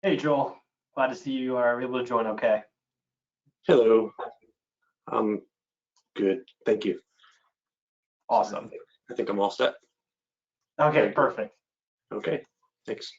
Hey Joel, glad to see you are able to join. Okay, Hello. I'm good. Thank you. awesome. I think I'm all set. Okay, Very good. perfect. Okay. Thanks.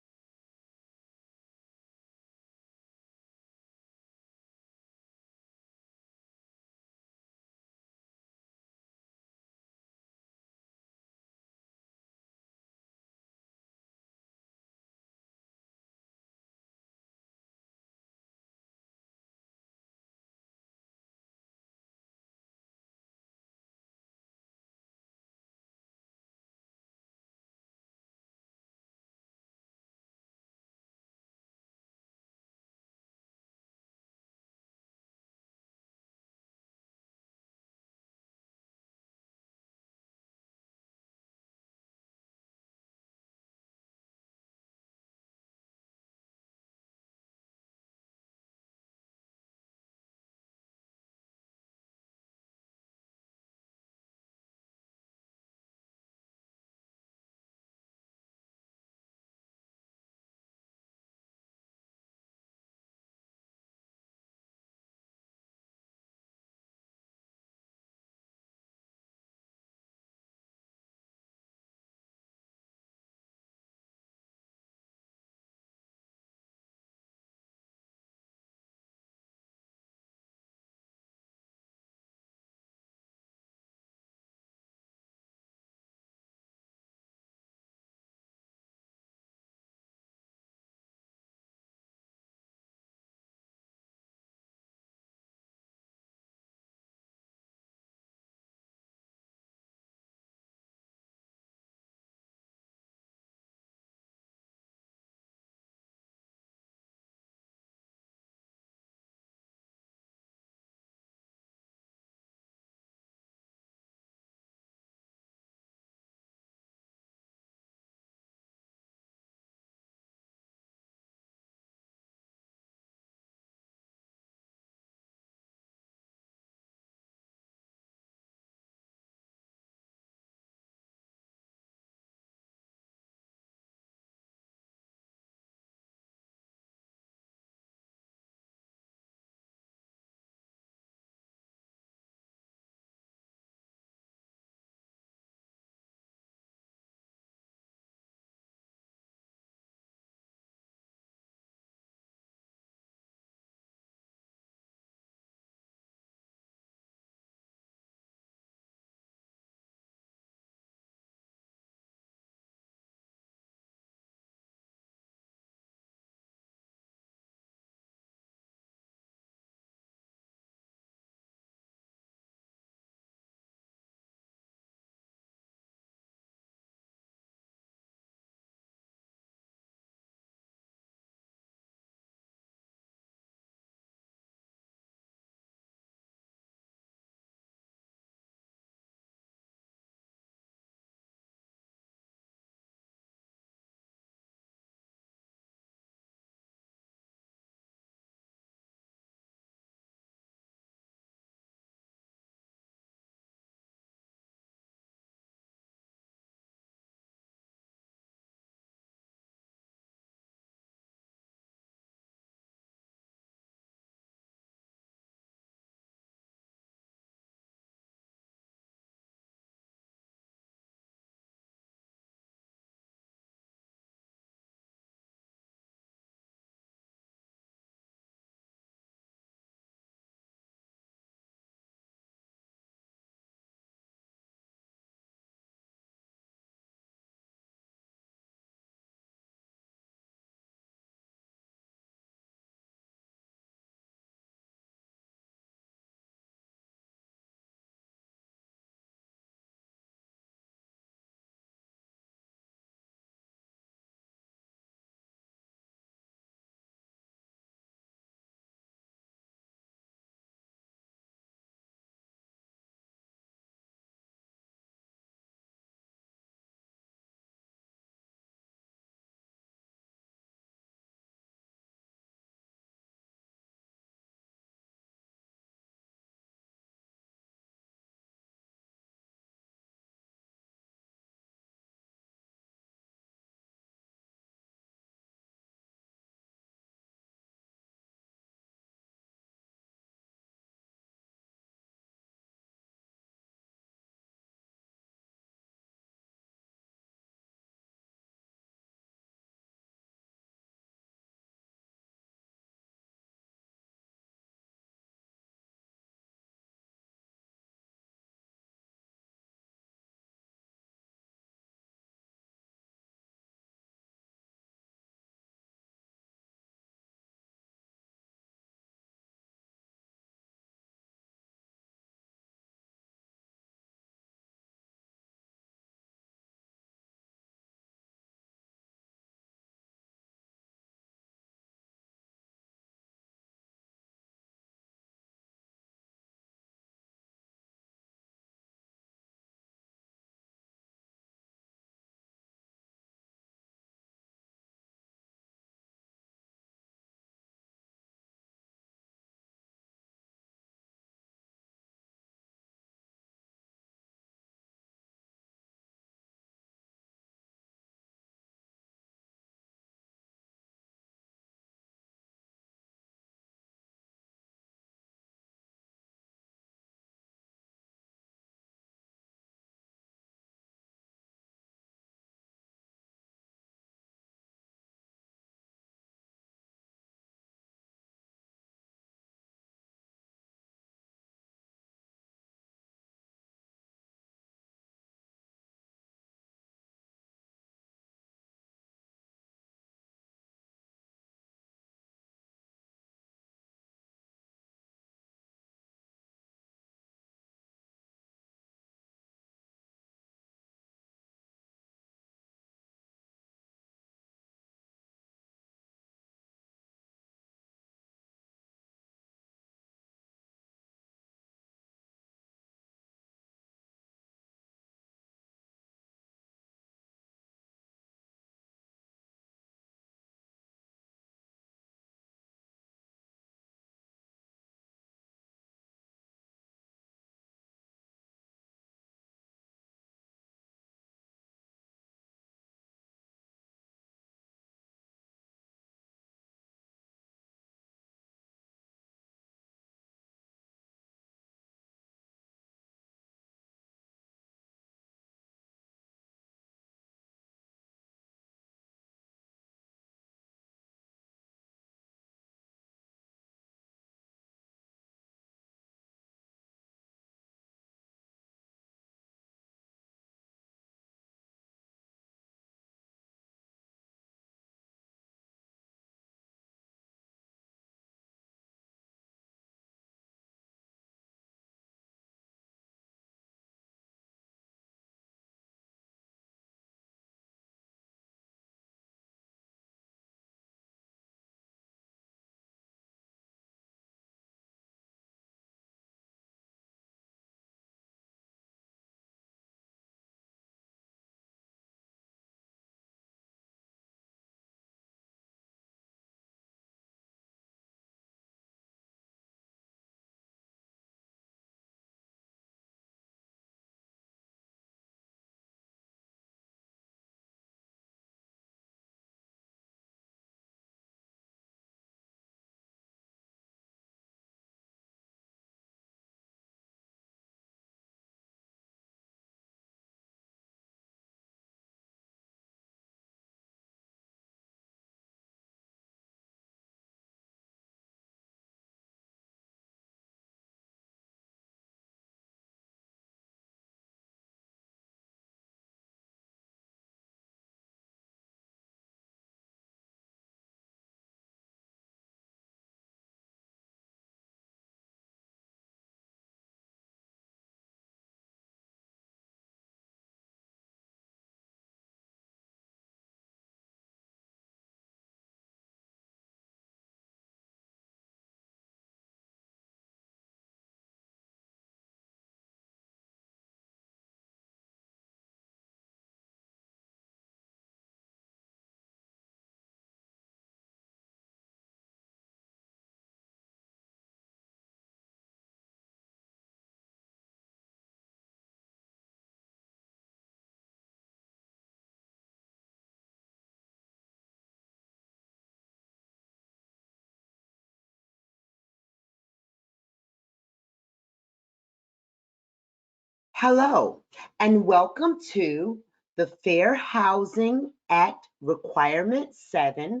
Hello, and welcome to the Fair Housing Act Requirement 7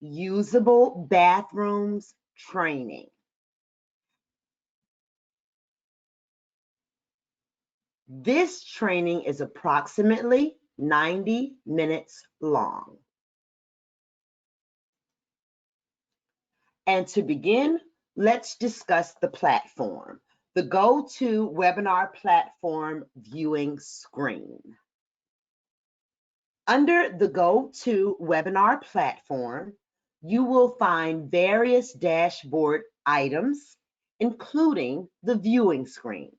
Usable Bathrooms Training. This training is approximately 90 minutes long. And to begin, let's discuss the platform, the GoToWebinar platform viewing screen. Under the GoToWebinar platform, you will find various dashboard items, including the viewing screen.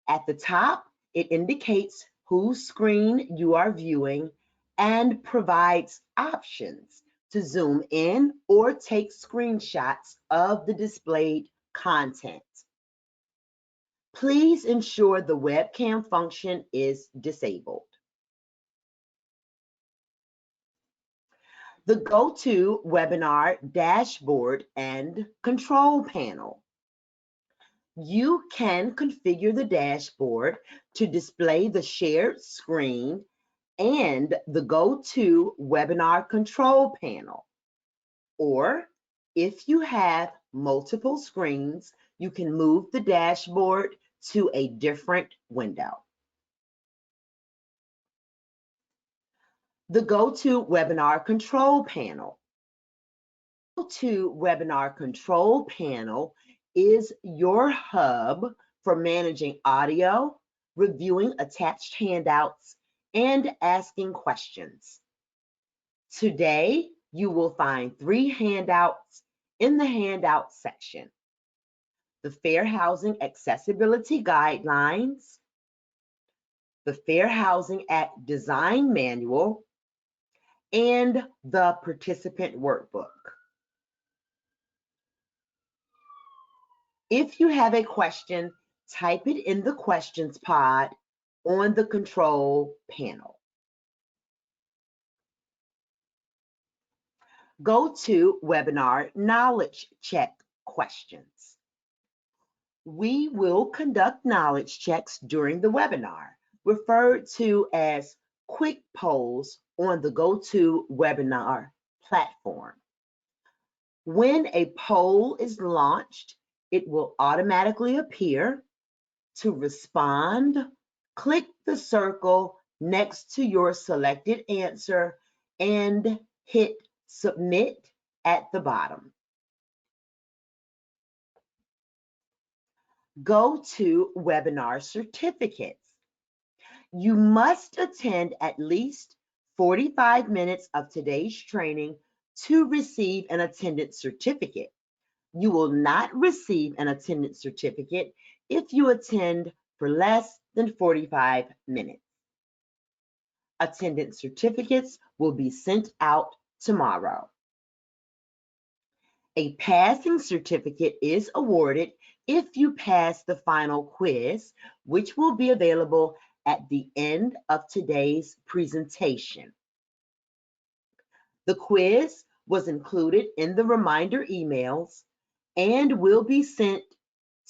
At the top, it indicates whose screen you are viewing and provides options to zoom in or take screenshots of the displayed content. Please ensure the webcam function is disabled. The GoToWebinar dashboard and control panel. You can configure the dashboard to display the shared screen and the GoToWebinar control panel. Or if you have multiple screens, you can move the dashboard to a different window. The GoToWebinar control panel. GoToWebinar control panel is your hub for managing audio, reviewing attached handouts, and asking questions. Today, you will find 3 handouts in the handout section: the Fair Housing Accessibility Guidelines, the Fair Housing Act Design Manual, and the Participant Workbook. If you have a question, type it in the questions pod on the control panel. GoToWebinar knowledge check questions. We will conduct knowledge checks during the webinar, referred to as quick polls on the GoToWebinar platform. When a poll is launched, it will automatically appear. To respond, click the circle next to your selected answer and hit Submit at the bottom. GoToWebinar certificates. You must attend at least 45 minutes of today's training to receive an attendance certificate. You will not receive an attendance certificate if you attend for less than 45 minutes. Attendance certificates will be sent out tomorrow. A passing certificate is awarded if you pass the final quiz, which will be available at the end of today's presentation. The quiz was included in the reminder emails and will be sent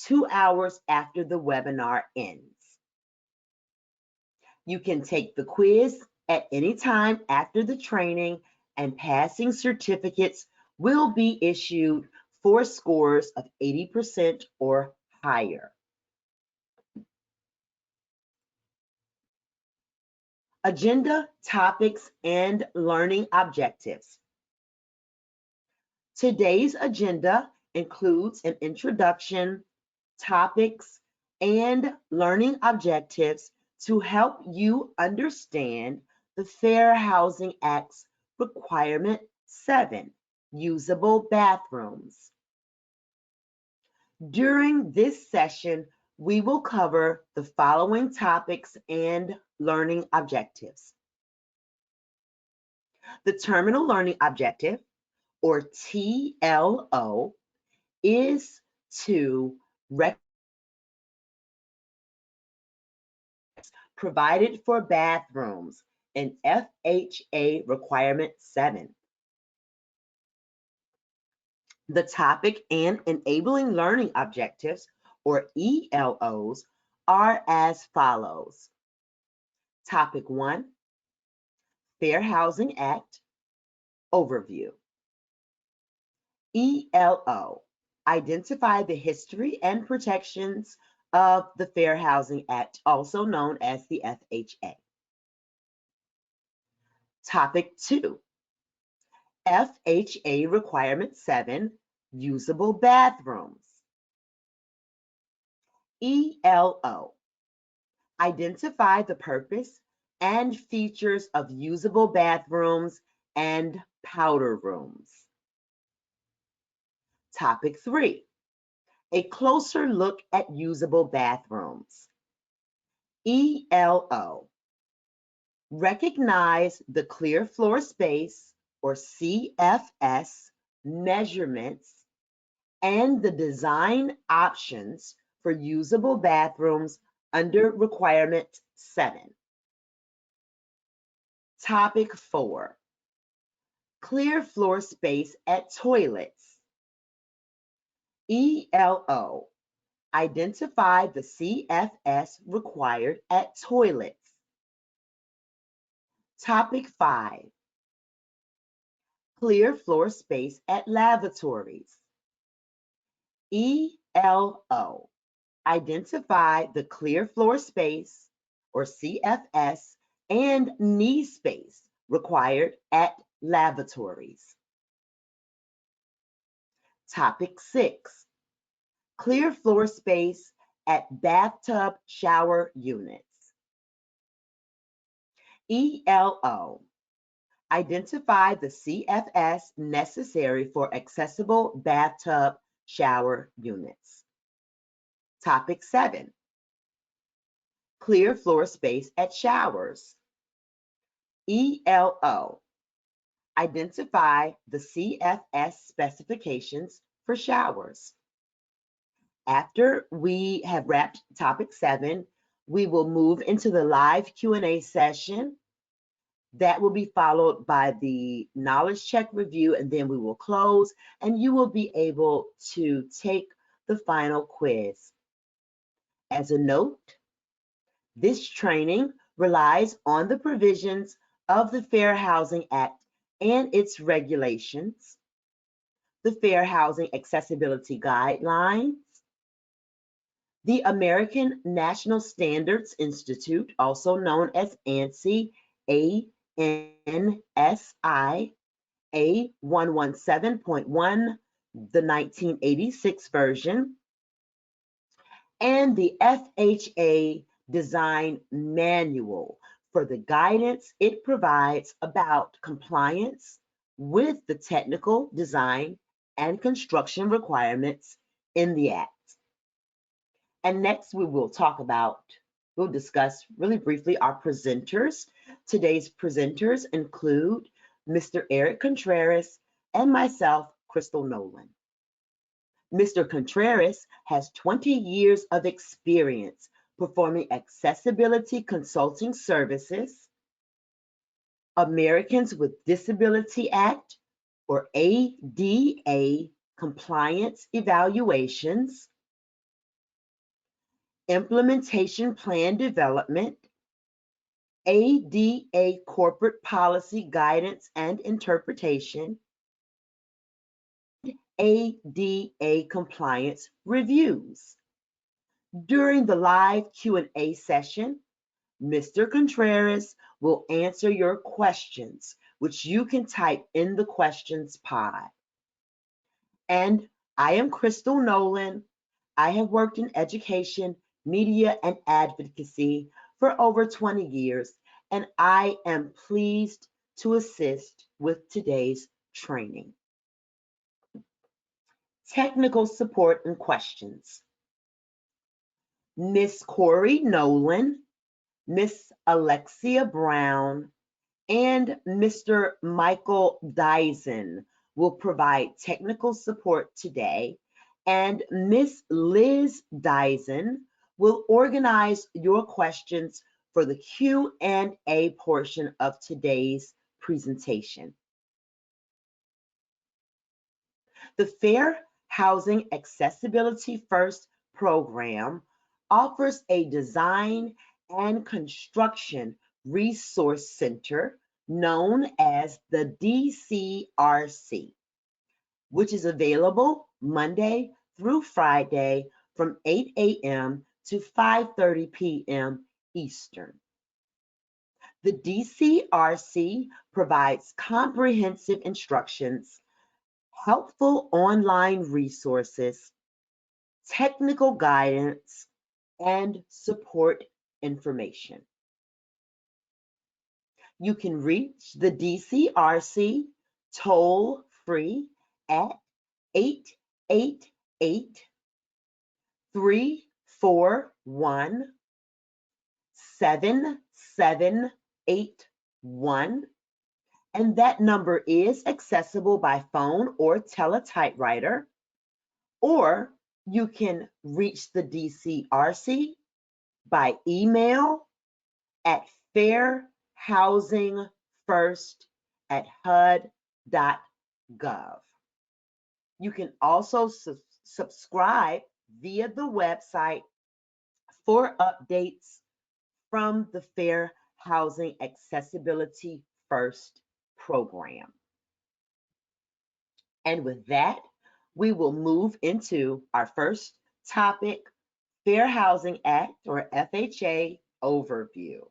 2 hours after the webinar ends. You can take the quiz at any time after the training, and passing certificates will be issued for scores of 80% or higher. Agenda, topics, and learning objectives. Today's agenda includes an introduction, topics, and learning objectives to help you understand the Fair Housing Act's Requirement 7, Usable Bathrooms. During this session, we will cover the following topics and learning objectives. The Terminal Learning Objective, or TLO, is to provided for bathrooms in FHA Requirement 7. The Topic and Enabling Learning Objectives, or ELOs, are as follows. Topic 1, Fair Housing Act Overview. ELO, identify the history and protections of the Fair Housing Act, also known as the FHA. Topic 2, FHA Requirement 7, usable bathrooms. ELO, identify the purpose and features of usable bathrooms and powder rooms. Topic 3, a closer look at usable bathrooms. ELO, recognize the clear floor space, or CFS, measurements and the design options for usable bathrooms under Requirement 7. Topic 4, clear floor space at toilets. ELO, identify the CFS required at toilets. Topic 5, clear floor space at lavatories. ELO, identify the clear floor space, or CFS, and knee space required at lavatories. Topic 6, clear floor space at bathtub shower units. ELO, identify the CFS necessary for accessible bathtub shower units. Topic 7, clear floor space at showers. ELO, identify the CFS specifications for showers. After we have wrapped topic 7, we will move into the live Q&A session. That will be followed by the knowledge check review, and then we will close, and you will be able to take the final quiz. As a note, this training relies on the provisions of the Fair Housing Act and its regulations, the Fair Housing Accessibility Guidelines, the American National Standards Institute, also known as ANSI, ANSI, A117.1, the 1986 version, and the FHA Design Manual for the guidance it provides about compliance with the technical design and construction requirements in the Act. And next we'll discuss really briefly our presenters. Today's presenters include Mr. Eric Contreras and myself, Crystal Nolan. Mr. Contreras has 20 years of experience performing accessibility consulting services, Americans with Disability Act, or ADA, compliance evaluations, implementation plan development, ADA corporate policy guidance and interpretation, ADA compliance reviews. During the live Q&A session, Mr. Contreras will answer your questions, which you can type in the questions pod. And I am Crystal Nolan. I have worked in education, media, and advocacy for over 20 years, and I am pleased to assist with today's training. Technical support and questions. Miss Corey Nolan, Miss Alexia Brown, and Mr. Michael Dyson will provide technical support today, and Miss Liz Dyson will organize your questions for the Q&A portion of today's presentation. The Fair Housing Accessibility First program offers a design and construction resource center known as the DCRC, which is available Monday through Friday from 8 a.m. to 5:30 p.m. Eastern. The DCRC provides comprehensive instructions, helpful online resources, technical guidance, and support information. You can reach the DCRC toll free at 888-341-7781, and that number is accessible by phone or teletypewriter, or you can reach the DCRC by email at fairhousingfirst@hud.gov. You can also subscribe via the website for updates from the Fair Housing Accessibility First program. And with that, we will move into our first topic, Fair Housing Act or FHA overview.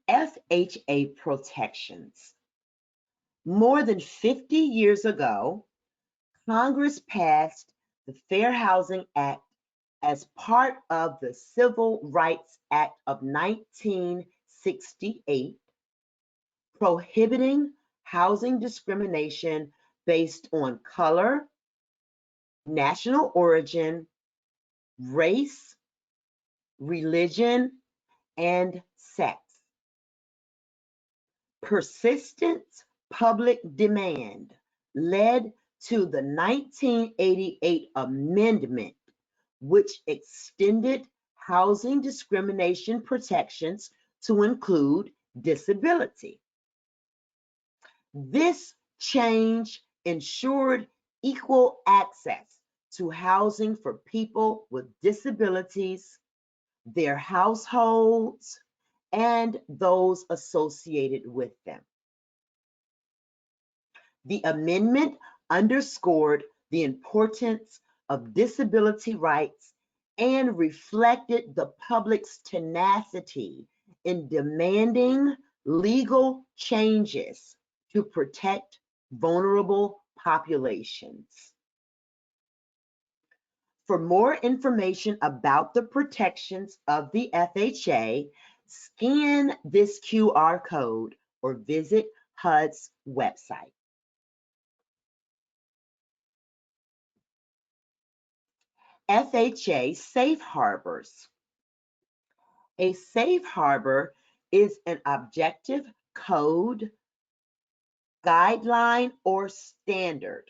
FHA protections. More than 50 years ago, Congress passed the Fair Housing Act as part of the Civil Rights Act of 1968, prohibiting housing discrimination based on color, national origin, race, religion, and sex. Persistent public demand led to the 1988 amendment, which extended housing discrimination protections to include disability. This change ensured equal access to housing for people with disabilities, their households, and those associated with them. The amendment underscored the importance of disability rights and reflected the public's tenacity in demanding legal changes to protect vulnerable populations. For more information about the protections of the FHA, scan this QR code or visit HUD's website. FHA safe harbors. A safe harbor is an objective code, guideline, or standard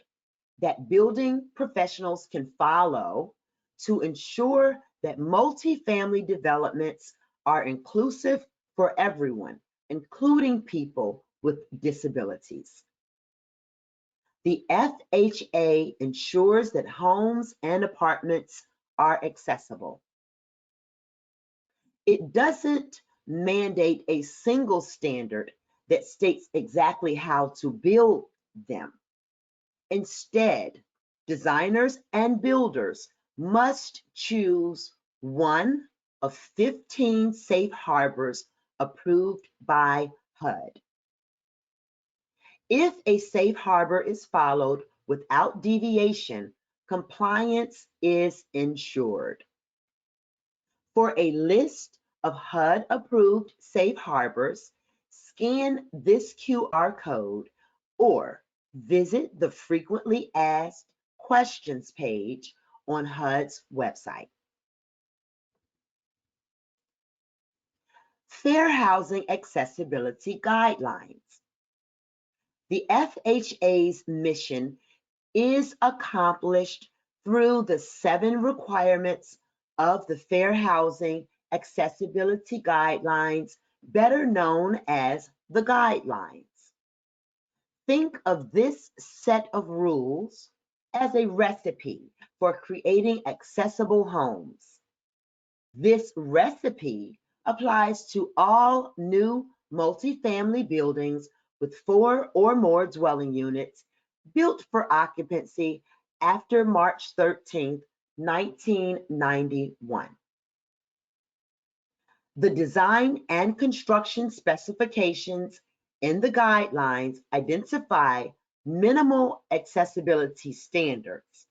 that building professionals can follow to ensure that multifamily developments are inclusive for everyone, including people with disabilities. The FHA ensures that homes and apartments are accessible. It doesn't mandate a single standard that states exactly how to build them. Instead, designers and builders must choose one of 15 safe harbors approved by HUD. If a safe harbor is followed without deviation, compliance is ensured. For a list of HUD-approved safe harbors, scan this QR code or visit the Frequently Asked Questions page on HUD's website. Fair Housing Accessibility Guidelines. The FHA's mission is accomplished through the 7 requirements of the Fair Housing Accessibility Guidelines, better known as the guidelines. Think of this set of rules as a recipe for creating accessible homes. This recipe applies to all new multifamily buildings with 4 or more dwelling units built for occupancy after March 13, 1991. The design and construction specifications in the guidelines identify minimal accessibility standards.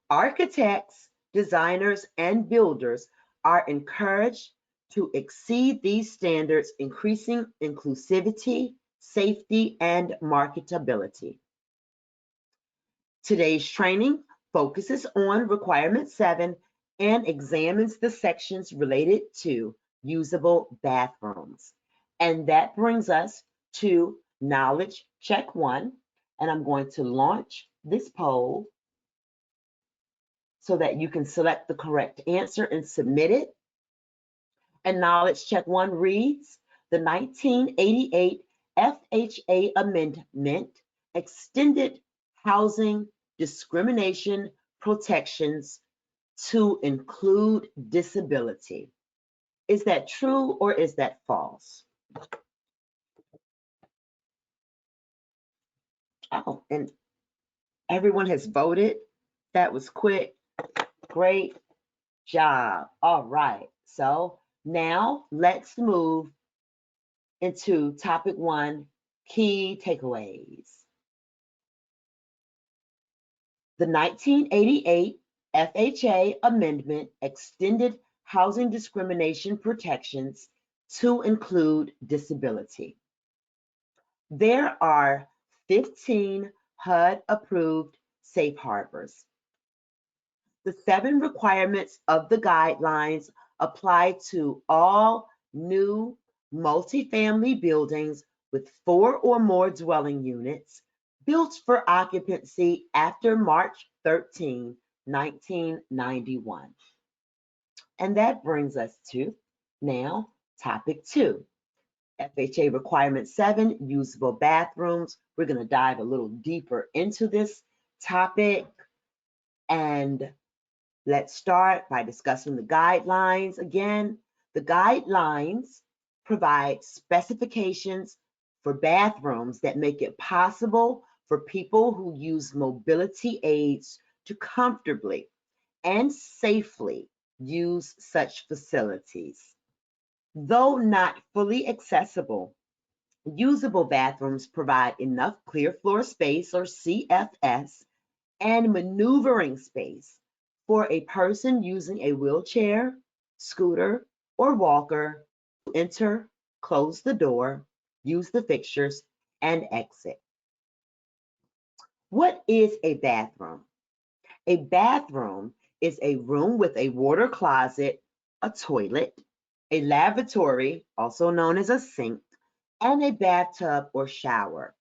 Architects, designers, and builders are encouraged to exceed these standards, increasing inclusivity, safety, and marketability. Today's training focuses on Requirement 7 and examines the sections related to usable bathrooms. And that brings us to Knowledge Check 1. And I'm going to launch this poll so that you can select the correct answer and submit it. And Knowledge Check 1 reads, the 1988 FHA Amendment extended housing discrimination protections to include disability. Is that true or is that false? Oh, and everyone has voted. That was quick. Great job. All right. So now let's move into topic 1, key takeaways. The 1988 FHA Amendment extended housing discrimination protections to include disability. There are 15 HUD-approved safe harbors. The 7 requirements of the guidelines apply to all new multifamily buildings with 4 or more dwelling units built for occupancy after March 13, 1991. And that brings us to now topic 2, FHA Requirement 7, usable bathrooms. We're going to dive a little deeper into this topic. And let's start by discussing the guidelines again. The guidelines provide specifications for bathrooms that make it possible for people who use mobility aids to comfortably and safely use such facilities. Though not fully accessible, usable bathrooms provide enough clear floor space, or CFS, and maneuvering space for a person using a wheelchair, scooter, or walker to enter, close the door, use the fixtures, and exit. What is a bathroom? A bathroom is a room with a water closet, a toilet, a lavatory, also known as a sink, and a bathtub or shower.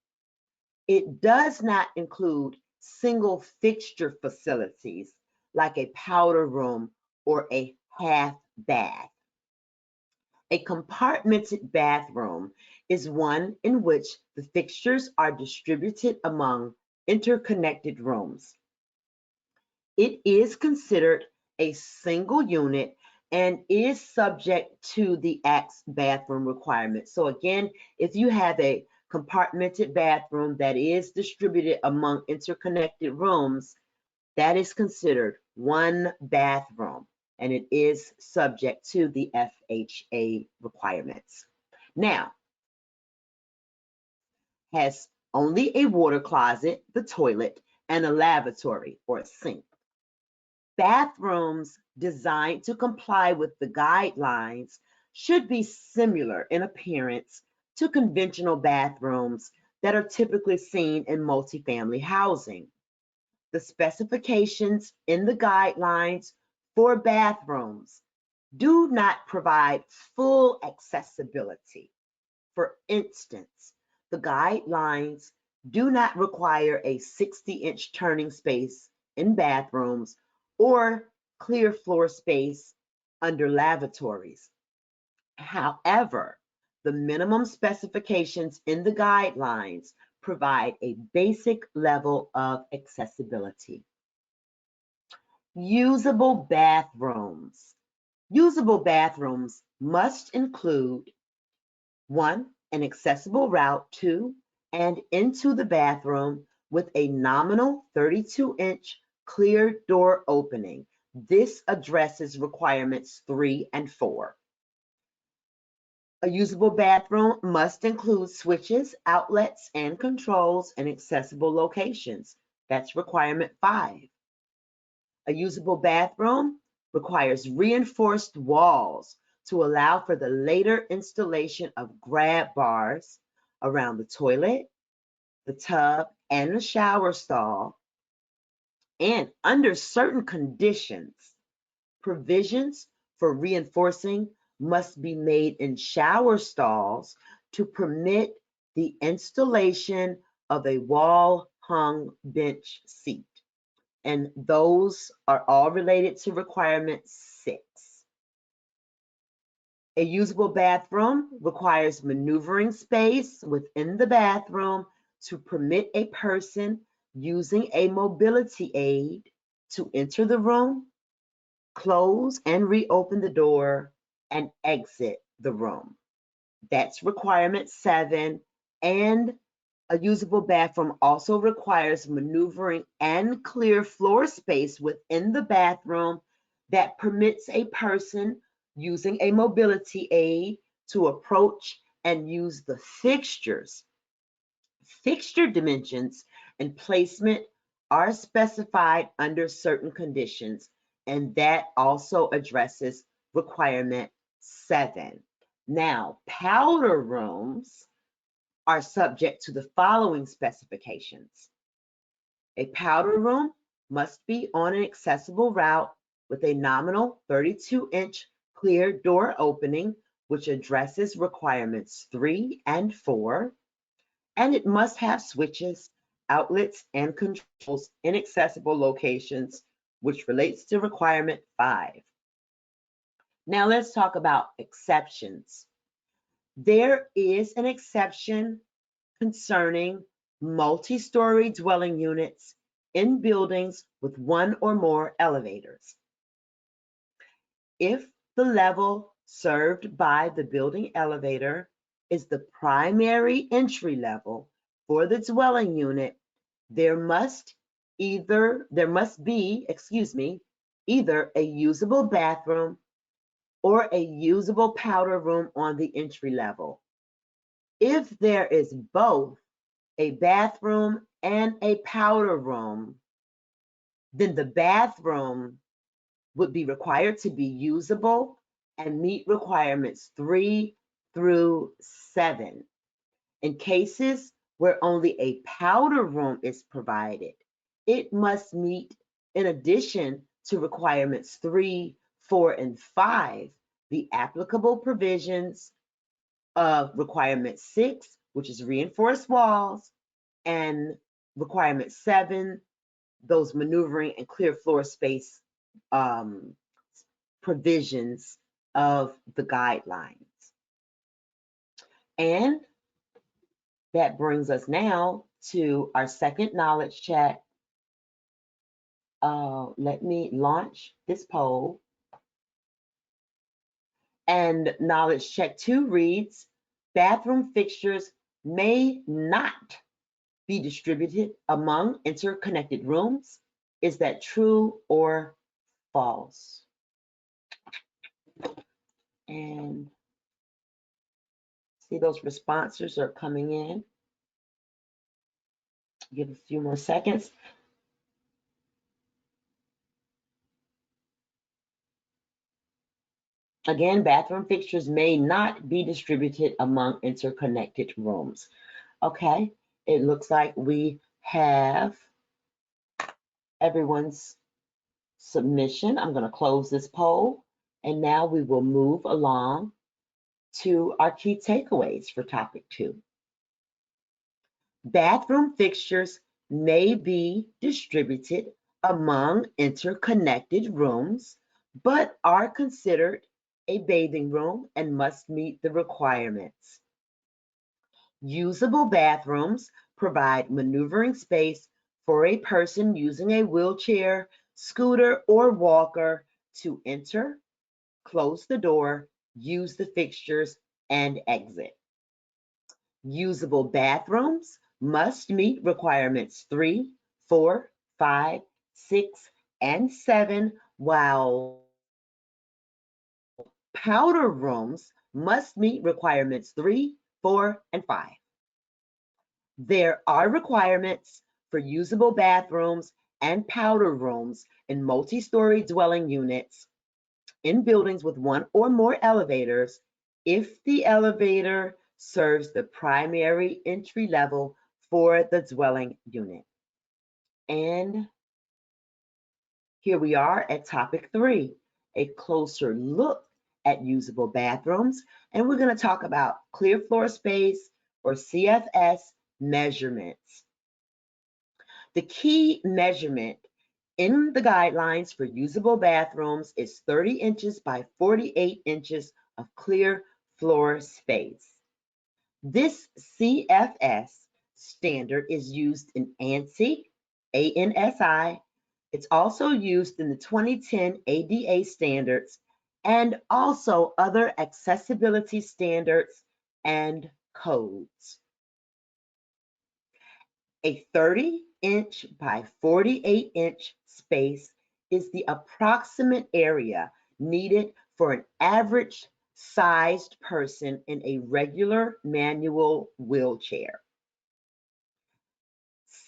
It does not include single fixture facilities like a powder room or a half bath. A compartmented bathroom is one in which the fixtures are distributed among interconnected rooms. It is considered a single unit and is subject to the Act's bathroom requirement. So again, if you have a compartmented bathroom that is distributed among interconnected rooms, that is considered one bathroom, and it is subject to the FHA requirements. Now, has only a water closet, the toilet, and a lavatory or a sink. Bathrooms designed to comply with the guidelines should be similar in appearance to conventional bathrooms that are typically seen in multifamily housing. The specifications in the guidelines for bathrooms do not provide full accessibility. For instance, the guidelines do not require a 60-inch turning space in bathrooms or clear floor space under lavatories. However, the minimum specifications in the guidelines provide a basic level of accessibility. Usable bathrooms. Usable bathrooms must include 1, an accessible route to and into the bathroom with a nominal 32-inch clear door opening. This addresses requirements 3 and 4. A usable bathroom must include switches, outlets, and controls in accessible locations. That's requirement 5. A usable bathroom requires reinforced walls to allow for the later installation of grab bars around the toilet, the tub, and the shower stall. And under certain conditions, provisions for reinforcing must be made in shower stalls to permit the installation of a wall-hung bench seat. And those are all related to requirement 6. A usable bathroom requires maneuvering space within the bathroom to permit a person using a mobility aid to enter the room, close and reopen the door, and exit the room. That's requirement 7. And a usable bathroom also requires maneuvering and clear floor space within the bathroom that permits a person using a mobility aid to approach and use the fixtures. Fixture dimensions and placement are specified under certain conditions, and that also addresses requirement 7. Now, powder rooms are subject to the following specifications. A powder room must be on an accessible route with a nominal 32-inch clear door opening, which addresses requirements 3 and 4, and it must have switches, outlets, and controls in accessible locations, which relates to requirement 5. Now let's talk about exceptions. There is an exception concerning multi-story dwelling units in buildings with 1 or more elevators. If the level served by the building elevator is the primary entry level for the dwelling unit, there must be either a usable bathroom or a usable powder room on the entry level. If there is both a bathroom and a powder room, then the bathroom would be required to be usable and meet requirements 3 through 7. In cases where only a powder room is provided, it must meet, in addition to requirements 3, 4, and 5, the applicable provisions of requirement 6, which is reinforced walls, and requirement 7, those maneuvering and clear floor space provisions of the guidelines. And that brings us now to our second knowledge check. Let me launch this poll. And knowledge check 2 reads, bathroom fixtures may not be distributed among interconnected rooms. Is that true or false? And see, those responses are coming in. Give a few more seconds. Again, bathroom fixtures may not be distributed among interconnected rooms. Okay, it looks like we have everyone's submission. I'm going to close this poll, and now we will move along to our key takeaways for topic 2. Bathroom fixtures may be distributed among interconnected rooms, but are considered a bathing room and must meet the requirements. Usable bathrooms provide maneuvering space for a person using a wheelchair, scooter, or walker to enter, close the door, use the fixtures, and exit. Usable bathrooms must meet requirements 3, 4, 5, 6, and 7, while powder rooms must meet requirements 3, 4, and 5. There are requirements for usable bathrooms and powder rooms in multi-story dwelling units in buildings with one or more elevators if the elevator serves the primary entry level for the dwelling unit. And here we are at topic 3, a closer look at usable bathrooms. And we're going to talk about clear floor space, or CFS, measurements. The key measurement in the guidelines for usable bathrooms is 30 inches by 48 inches of clear floor space. This CFS standard is used in ANSI, ANSI. It's also used in the 2010 ADA standards and also other accessibility standards and codes. A 30-inch by 48-inch space is the approximate area needed for an average sized person in a regular manual wheelchair.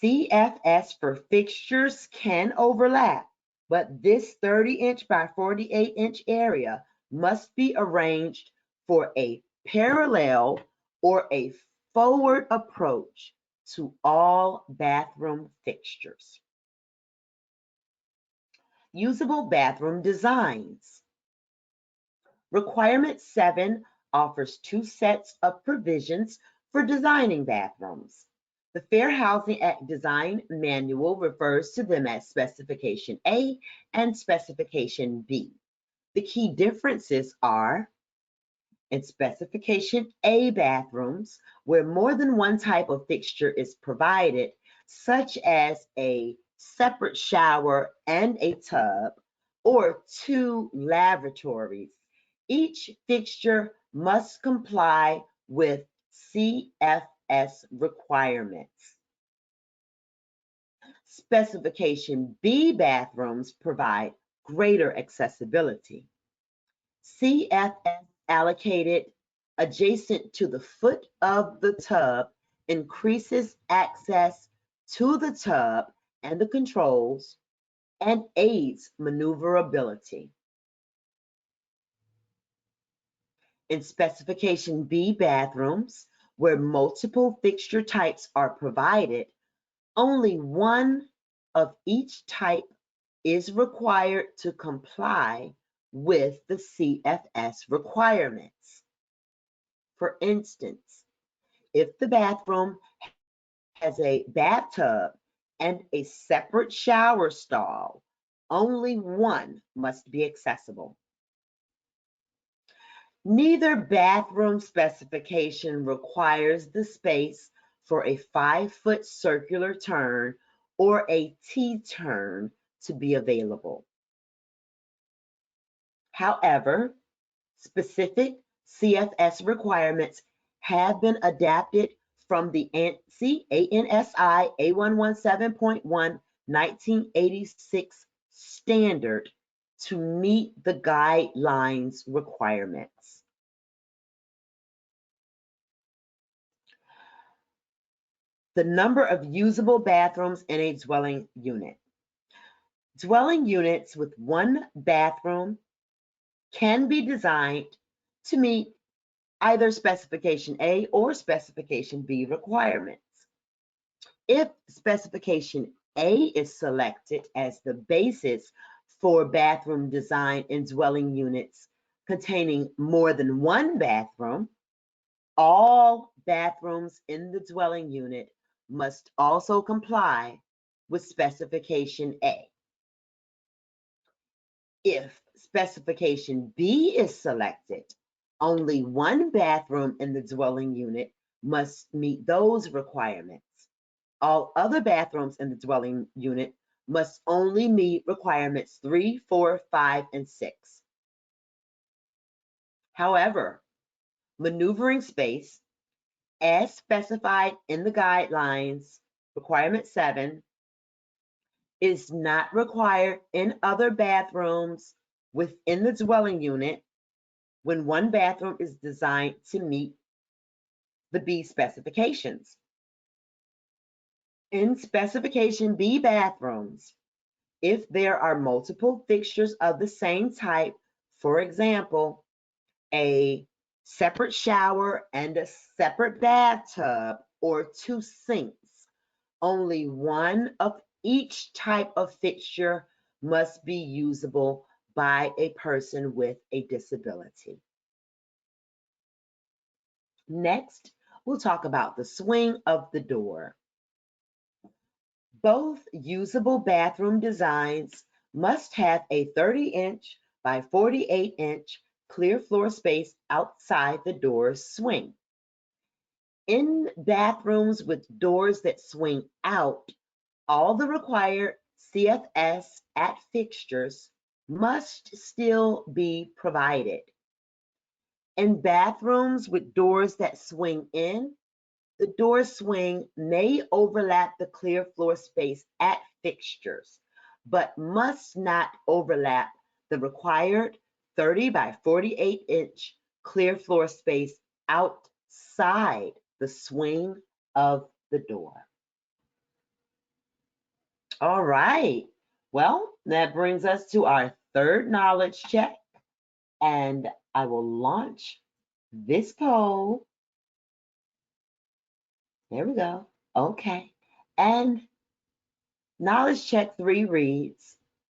CFS for fixtures can overlap, but this 30-inch by 48-inch area must be arranged for a parallel or a forward approach to all bathroom fixtures. Usable bathroom designs. Requirement 7 offers 2 sets of provisions for designing bathrooms. The Fair Housing Act Design Manual refers to them as Specification A and Specification B. The key differences are: in Specification A bathrooms, where more than one type of fixture is provided, such as a separate shower and a tub, or 2 lavatories, each fixture must comply with CFS requirements. Specification B bathrooms provide greater accessibility. CFS allocated adjacent to the foot of the tub increases access to the tub and the controls and aids maneuverability. In Specification B bathrooms, where multiple fixture types are provided, only one of each type is required to comply with the CFS requirements. For instance, if the bathroom has a bathtub and a separate shower stall, only one must be accessible. Neither bathroom specification requires the space for a 5-foot circular turn or a T-turn to be available. However, specific CFS requirements have been adapted from the ANSI A117.1 1986 standard to meet the guidelines requirements. The number of usable bathrooms in a dwelling unit. Dwelling units with one bathroom can be designed to meet either Specification A or Specification B requirements. If Specification A is selected as the basis for bathroom design in dwelling units containing more than one bathroom, all bathrooms in the dwelling unit must also comply with Specification A. If Specification B is selected, only one bathroom in the dwelling unit must meet those requirements. All other bathrooms in the dwelling unit must only meet requirements 3, 4, 5, and 6. However, maneuvering space, as specified in the guidelines, requirement 7, is not required in other bathrooms within the dwelling unit when one bathroom is designed to meet the B specifications. In specification B bathrooms, if there are multiple fixtures of the same type, for example, a separate shower and a separate bathtub or 2 sinks, only one of each type of fixture must be usable by a person with a disability. Next, we'll talk about the swing of the door. Both usable bathroom designs must have a 30-inch by 48-inch clear floor space outside the door's swing. In bathrooms with doors that swing out, all the required CFS at fixtures must still be provided. In bathrooms with doors that swing in, the door swing may overlap the clear floor space at fixtures, but must not overlap the required 30 by 48-inch clear floor space outside the swing of the door. All right, well, that brings us to our third knowledge check, and I will launch this poll. There we go. Okay. And knowledge check 3 reads,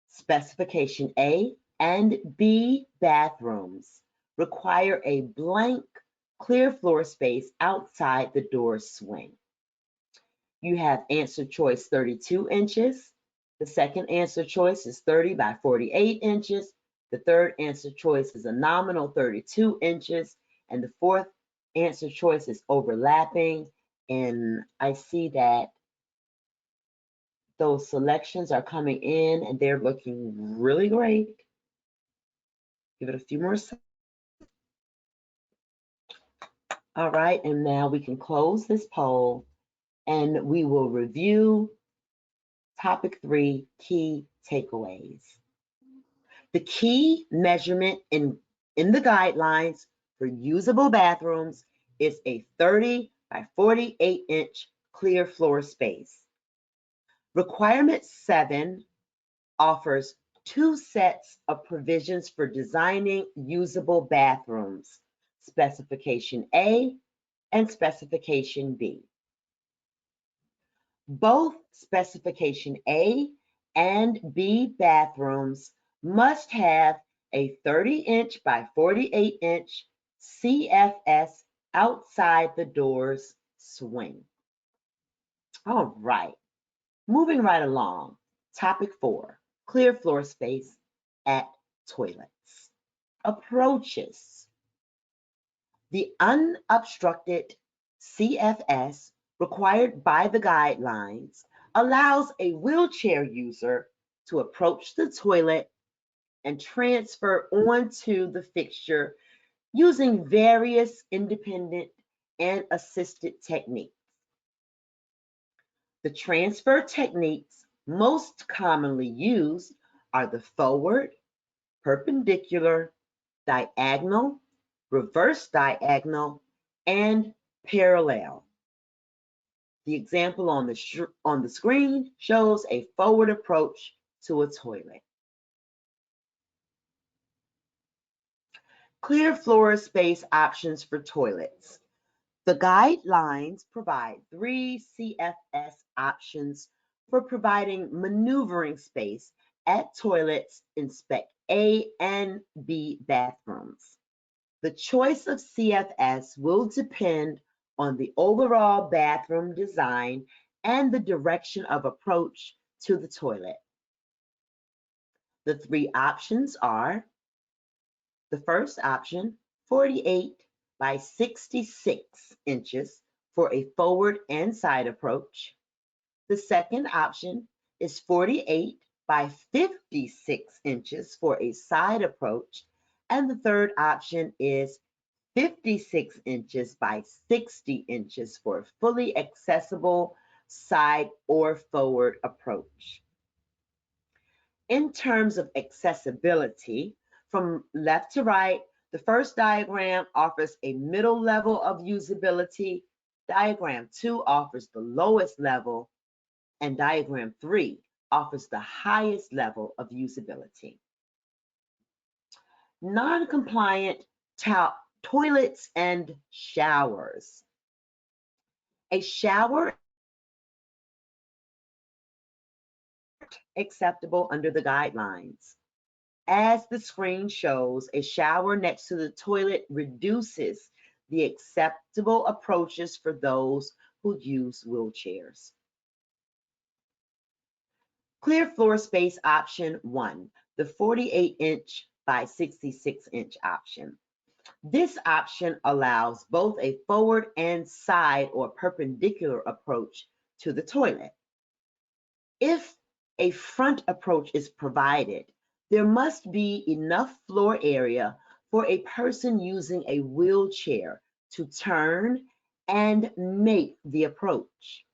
specification A and B bathrooms require a blank clear floor space outside the door swing. You have answer choice 32 inches. The second answer choice is 30 by 48 inches. The third answer choice is a nominal 32 inches. And the fourth answer choice is overlapping. And I see that those selections are coming in and they're looking really great. Give it a few more seconds. All right, and now we can close this poll and we will review topic 3, key takeaways. The key measurement in the guidelines for usable bathrooms is a 30 by 48-inch clear floor space. Requirement 7 offers 2 sets of provisions for designing usable bathrooms, specification A and specification B. Both specification A and B bathrooms must have a 30-inch by 48-inch CFS outside the door's swing. All right, moving right along. Topic 4, clear floor space at toilets. Approaches. The unobstructed CFS required by the guidelines allows a wheelchair user to approach the toilet and transfer onto the fixture using various independent and assisted techniques. The transfer techniques most commonly used are the forward, perpendicular, diagonal, reverse diagonal, and parallel. The example on the screen shows a forward approach to a toilet. Clear floor space options for toilets. The guidelines provide 3 CFS options for providing maneuvering space at toilets in spec A and B bathrooms. The choice of CFS will depend on the overall bathroom design and the direction of approach to the toilet. The 3 options are the first option, 48 by 66 inches for a forward and side approach. The second option is 48 by 56 inches for a side approach. And the third option is 56 inches by 60 inches for a fully accessible side or forward approach. In terms of accessibility, from left to right, the first diagram offers a middle level of usability. Diagram 2 offers the lowest level, and diagram 3 offers the highest level of usability. Non-compliant toilets and showers. A shower acceptable under the guidelines. As the screen shows, a shower next to the toilet reduces the acceptable approaches for those who use wheelchairs. Clear floor space option 1, the 48-inch by 66-inch option. This option allows both a forward and side or perpendicular approach to the toilet. If a front approach is provided, there must be enough floor area for a person using a wheelchair to turn and make the approach.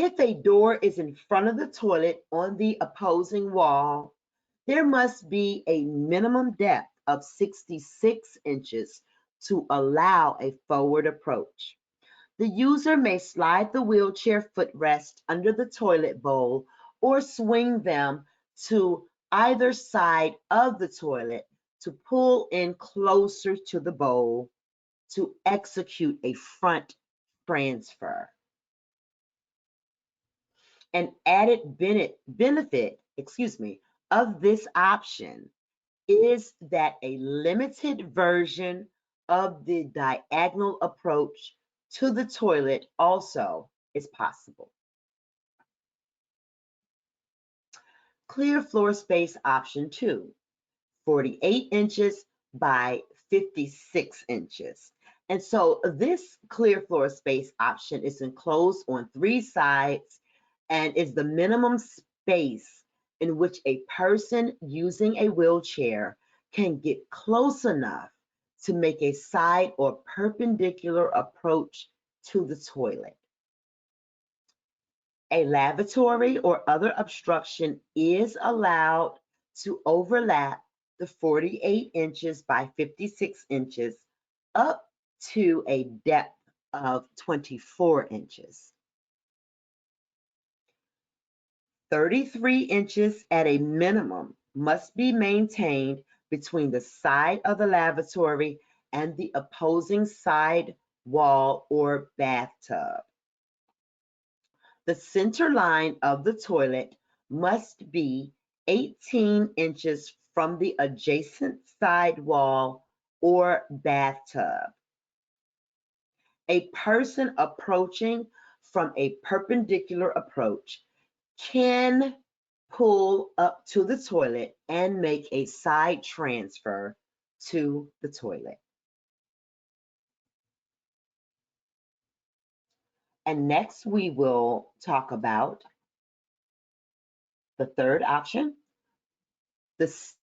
If a door is in front of the toilet on the opposing wall, there must be a minimum depth of 66 inches to allow a forward approach. The user may slide the wheelchair footrest under the toilet bowl or swing them to either side of the toilet to pull in closer to the bowl to execute a front transfer. An added benefit, of this option is that a limited version of the diagonal approach to the toilet also is possible. Clear floor space option 2, 48 inches by 56 inches. And so this clear floor space option is enclosed on 3 sides and is the minimum space in which a person using a wheelchair can get close enough to make a side or perpendicular approach to the toilet. A lavatory or other obstruction is allowed to overlap the 48 inches by 56 inches up to a depth of 24 inches. 33 inches at a minimum must be maintained between the side of the lavatory and the opposing side wall or bathtub. The center line of the toilet must be 18 inches from the adjacent side wall or bathtub. A person approaching from a perpendicular approach can pull up to the toilet and make a side transfer to the toilet. And next we will talk about the third option. This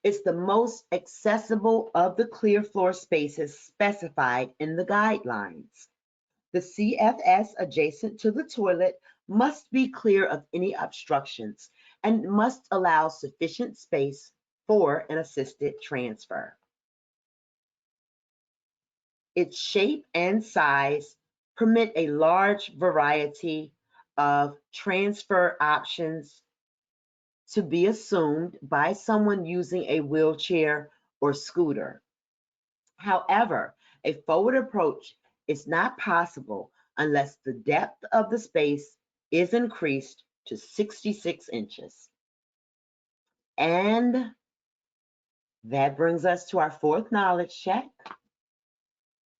is the most accessible of the clear floor spaces specified in the guidelines. The CFS adjacent to the toilet must be clear of any obstructions and must allow sufficient space for an assisted transfer. Its shape and size permit a large variety of transfer options to be assumed by someone using a wheelchair or scooter. However, a forward approach is not possible unless the depth of the space is increased to 66 inches. And that brings us to our fourth knowledge check.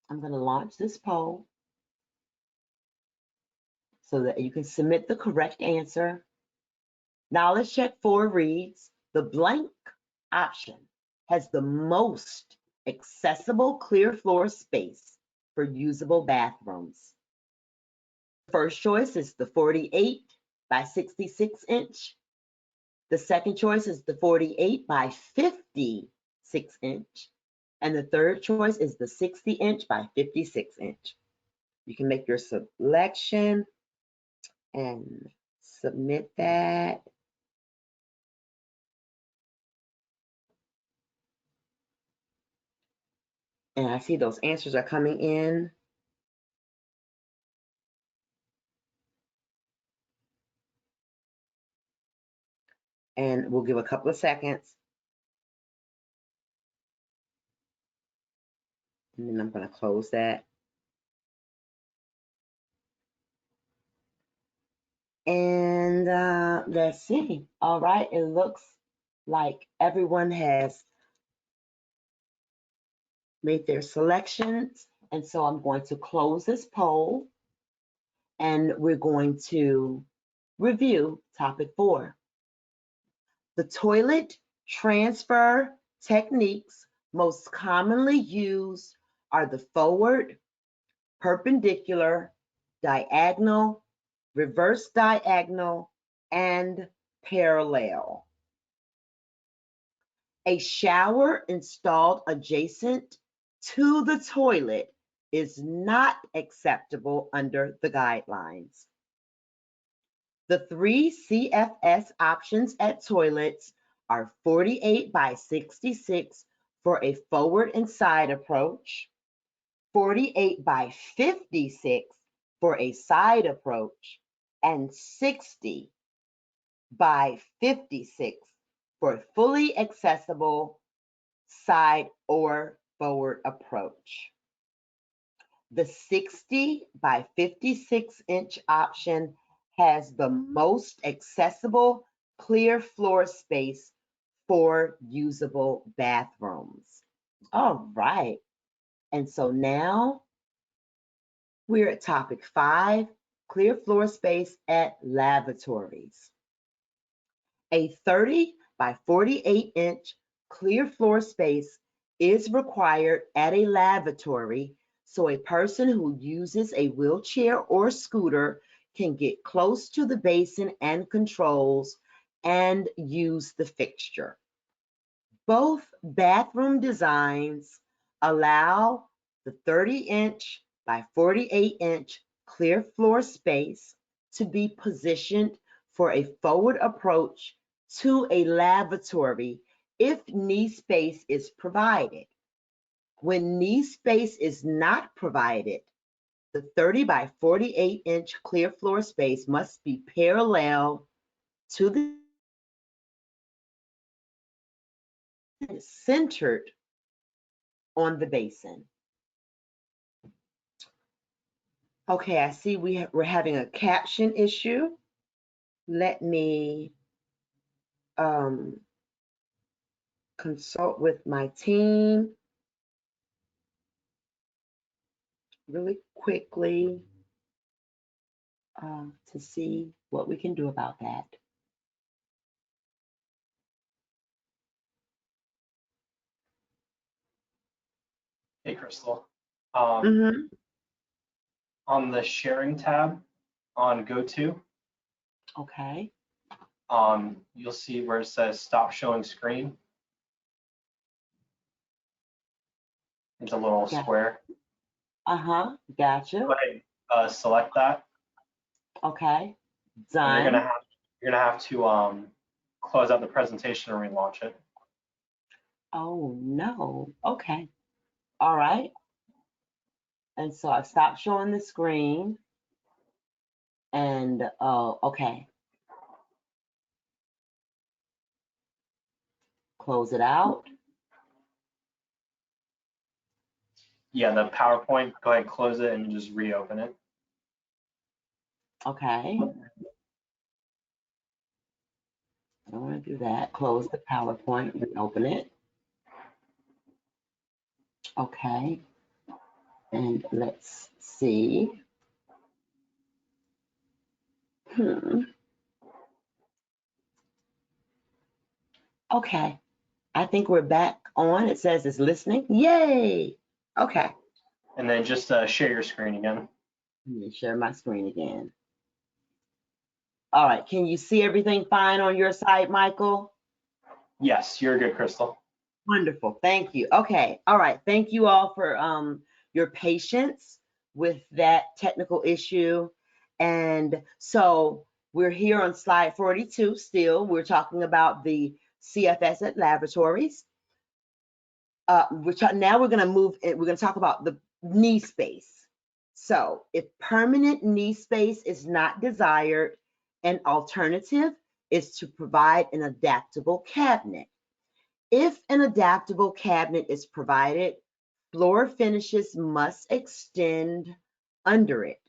I'm going to launch this poll so that you can submit the correct answer. Knowledge check 4 reads, the blank option has the most accessible clear floor space for usable bathrooms. first choice is the 48 by 66 inch. The second choice is the 48 by 56 inch. And the third choice is the 60 inch by 56 inch. You can make your selection and submit that. And I see those answers are coming in. And we'll give a couple of seconds. And then I'm going to close that. And let's see. All right, it looks like everyone has made their selections. And so I'm going to close this poll. And we're going to review topic 4. The toilet transfer techniques most commonly used are the forward, perpendicular, diagonal, reverse diagonal, and parallel. A shower installed adjacent to the toilet is not acceptable under the guidelines. The 3 CFS options at toilets are 48 by 66 for a forward and side approach, 48 by 56 for a side approach, and 60 by 56 for a fully accessible side or forward approach. The 60 by 56 inch option has the most accessible clear floor space for usable bathrooms. All right. And so now we're at topic 5, clear floor space at lavatories. A 30 by 48 inch clear floor space is required at a lavatory so a person who uses a wheelchair or scooter can get close to the basin and controls and use the fixture. Both bathroom designs allow the 30-inch by 48-inch clear floor space to be positioned for a forward approach to a lavatory if knee space is provided. When knee space is not provided, the 30 by 48-inch clear floor space must be parallel to the centered on the basin. Okay, I see we're having a caption issue. Let me consult with my team really quickly to see what we can do about that. Hey, Crystal. Mm-hmm. On the sharing tab on GoTo, Okay. you'll see where it says stop showing screen. It's a little Yeah. square. Uh-huh. Gotcha. Go ahead, select that. Okay. And Done. you're gonna have to close out the presentation and relaunch it. Oh no. Okay. All right. And so I've stopped showing the screen. And okay. Close it out. Yeah, the PowerPoint, go ahead, close it and just reopen it. Okay. I don't want to do that. Close the PowerPoint, reopen it. Okay. And let's see. Okay. I think we're back on. It says it's listening. Yay. Okay. And then just share your screen again. Let me share my screen again. All right, can you see everything fine on your side, Michael? Yes, you're good, Crystal. Wonderful, thank you. Okay, all right, thank you all for your patience with that technical issue. And so we're here on slide 42 still. We're talking about the CFS at laboratories. Now we're going to move, we're going to talk about the knee space. So if permanent knee space is not desired, an alternative is to provide an adaptable cabinet. If an adaptable cabinet is provided, floor finishes must extend under it.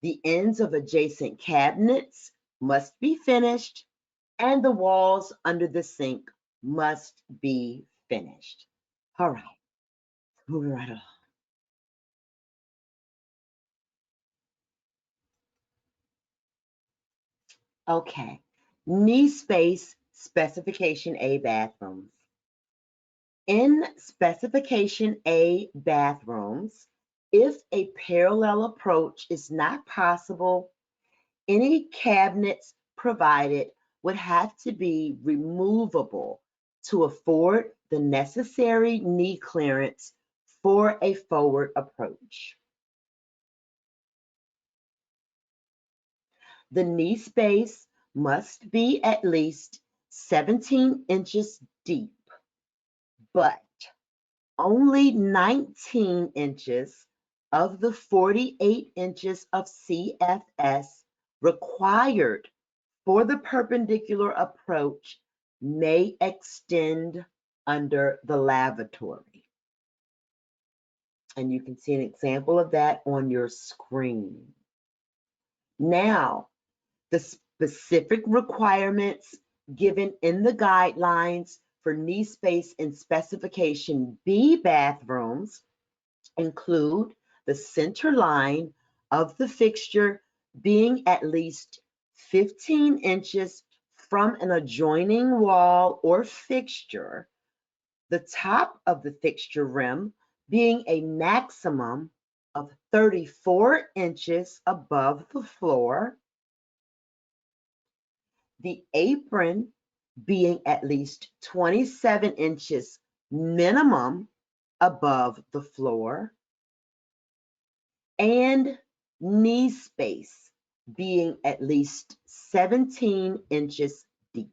The ends of adjacent cabinets must be finished, and the walls under the sink must be finished. All right, moving right on. Okay, knee space specification A bathrooms. In specification A bathrooms, if a parallel approach is not possible, any cabinets provided would have to be removable to afford the necessary knee clearance for a forward approach. The knee space must be at least 17 inches deep, but only 19 inches of the 48 inches of CFS required for the perpendicular approach may extend under the lavatory. And you can see an example of that on your screen. Now, the specific requirements given in the guidelines for knee space in specification B bathrooms include the center line of the fixture being at least 15 inches from an adjoining wall or fixture, the top of the fixture rim being a maximum of 34 inches above the floor, the apron being at least 27 inches minimum above the floor, and knee space being at least 17 inches deep.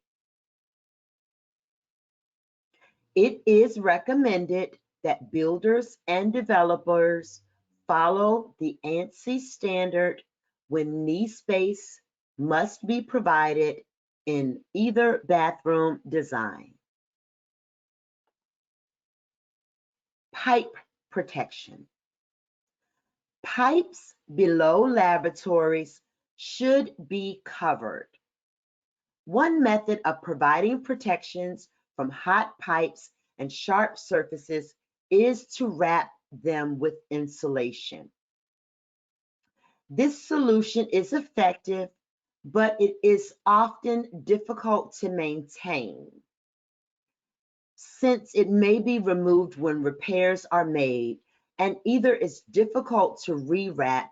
It is recommended that builders and developers follow the ANSI standard when knee space must be provided in either bathroom design. Pipe protection. Pipes below lavatories should be covered. One method of providing protections from hot pipes and sharp surfaces is to wrap them with insulation. This solution is effective, but it is often difficult to maintain, since it may be removed when repairs are made, and either it's difficult to rewrap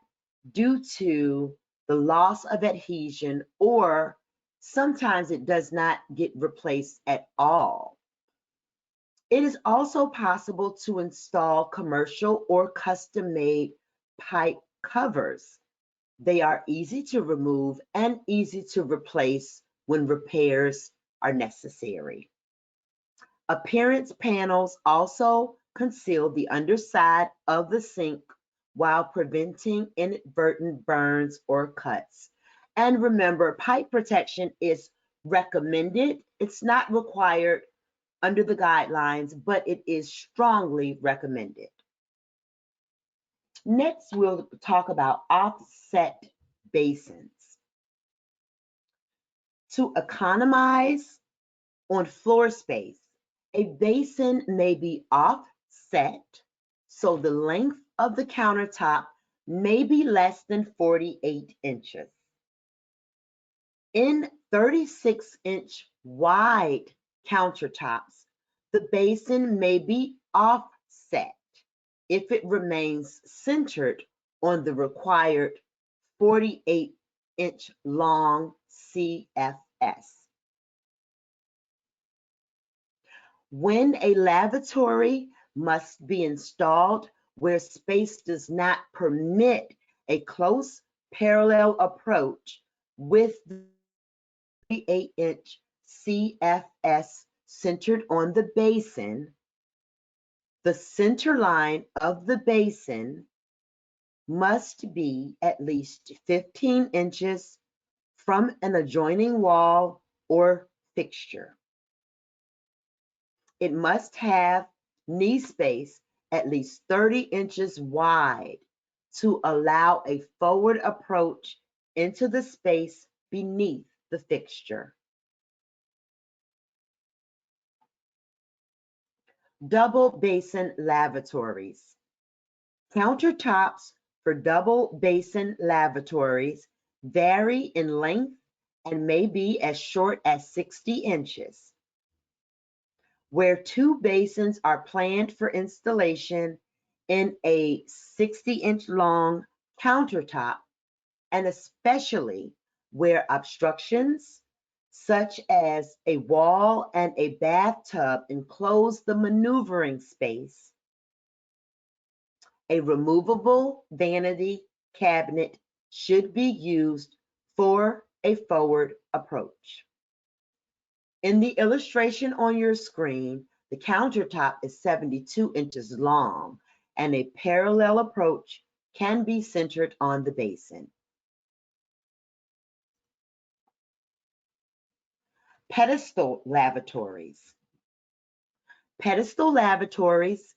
due to the loss of adhesion, or sometimes it does not get replaced at all. It is also possible to install commercial or custom-made pipe covers. They are easy to remove and easy to replace when repairs are necessary. Appearance panels also conceal the underside of the sink while preventing inadvertent burns or cuts. And remember, pipe protection is recommended. It's not required under the guidelines, but it is strongly recommended. Next, we'll talk about offset basins. To economize on floor space, a basin may be offset, so the length of the countertop may be less than 48 inches. In 36-inch wide countertops, the basin may be offset if it remains centered on the required 48-inch long CFS. When a lavatory must be installed where space does not permit a close parallel approach with the 48-inch CFS centered on the basin, the center line of the basin must be at least 15 inches from an adjoining wall or fixture. It must have knee space at least 30 inches wide to allow a forward approach into the space beneath the fixture. Double basin lavatories. Countertops for double basin lavatories vary in length and may be as short as 60 inches. Where two basins are planned for installation in a 60-inch long countertop, and especially where obstructions such as a wall and a bathtub enclose the maneuvering space, a removable vanity cabinet should be used for a forward approach. In the illustration on your screen, the countertop is 72 inches long and a parallel approach can be centered on the basin. Pedestal lavatories. Pedestal lavatories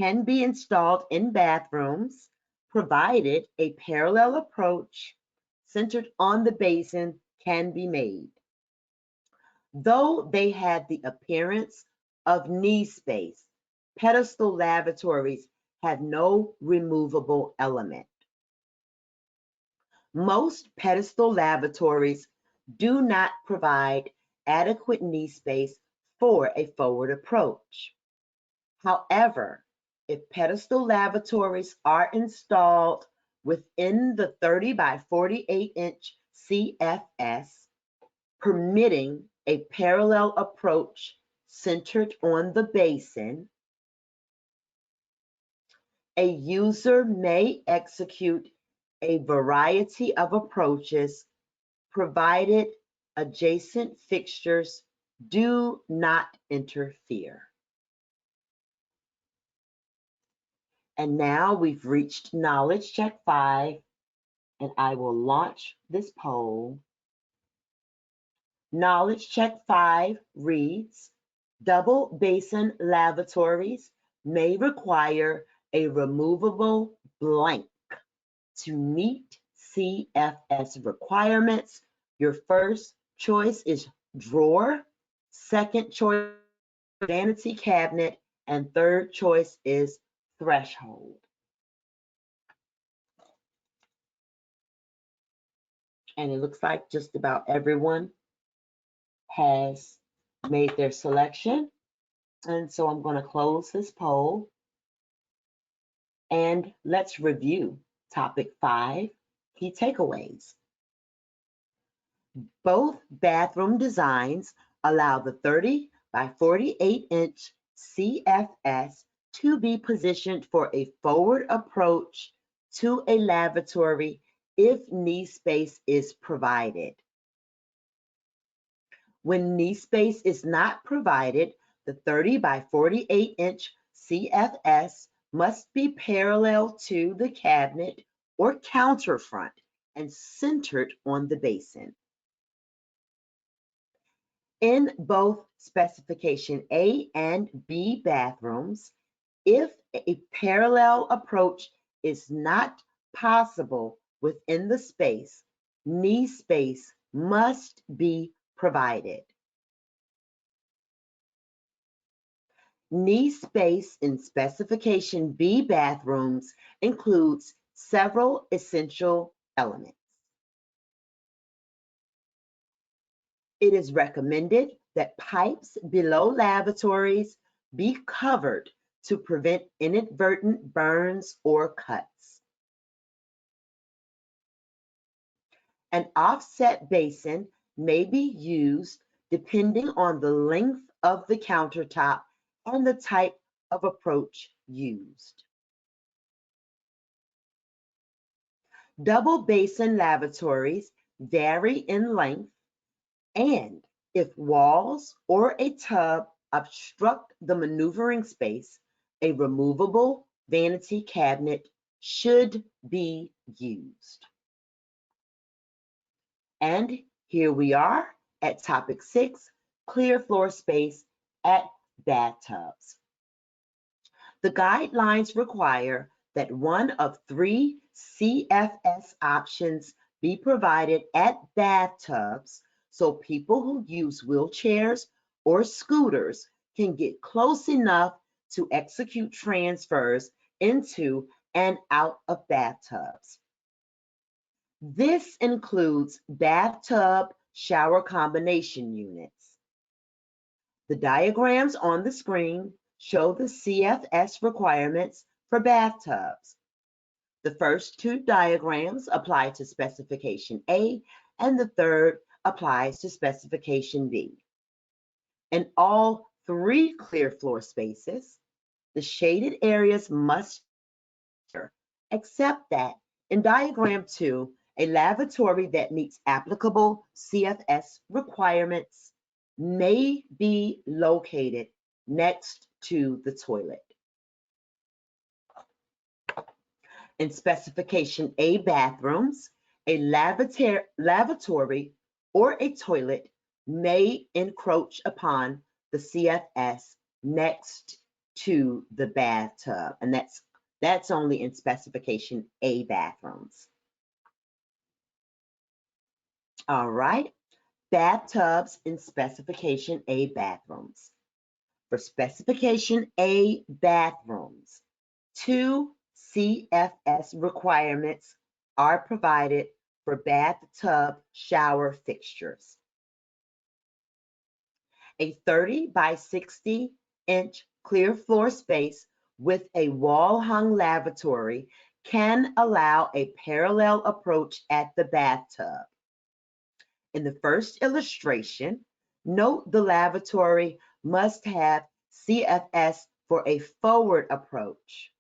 can be installed in bathrooms, provided a parallel approach centered on the basin can be made. Though they have the appearance of knee space, pedestal lavatories have no removable element. Most pedestal lavatories do not provide adequate knee space for a forward approach. However, if pedestal lavatories are installed within the 30 by 48-inch CFS, permitting a parallel approach centered on the basin, a user may execute a variety of approaches provided adjacent fixtures do not interfere. And now we've reached Knowledge Check 5, and I will launch this poll. Knowledge Check 5 reads, double basin lavatories may require a removable blank to meet CFS requirements. Your first choice is drawer, second choice vanity cabinet, and third choice is threshold. And it looks like just about everyone has made their selection. And so I'm going to close this poll. And let's review topic 5, key takeaways. Both bathroom designs allow the 30 by 48-inch CFS to be positioned for a forward approach to a lavatory if knee space is provided. When knee space is not provided, the 30 by 48-inch CFS must be parallel to the cabinet or counter front and centered on the basin. In both specification A and B bathrooms, if a parallel approach is not possible within the space, knee space must be provided. Knee space in specification B bathrooms includes several essential elements. It is recommended that pipes below lavatories be covered to prevent inadvertent burns or cuts. An offset basin may be used depending on the length of the countertop and the type of approach used. Double basin lavatories vary in length, and if walls or a tub obstruct the maneuvering space, a removable vanity cabinet should be used. And here we are at topic 6, clear floor space at bathtubs. The guidelines require that one of 3 CFS options be provided at bathtubs so people who use wheelchairs or scooters can get close enough to execute transfers into and out of bathtubs. This includes bathtub shower combination units. The diagrams on the screen show the CFS requirements for bathtubs. The first 2 diagrams apply to specification A, and the third applies to specification B. In all 3 clear floor spaces, the shaded areas must be, except that in diagram 2, a lavatory that meets applicable CFS requirements may be located next to the toilet. In specification A bathrooms, a lavatory or a toilet may encroach upon the CFS next to the bathtub, and that's only in specification A bathrooms. All right, bathtubs in specification A bathrooms. For specification A bathrooms, 2 CFS requirements are provided for bathtub shower fixtures. A 30 by 60 inch clear floor space with a wall-hung lavatory can allow a parallel approach at the bathtub. In the first illustration, note the lavatory must have CFS for a forward approach.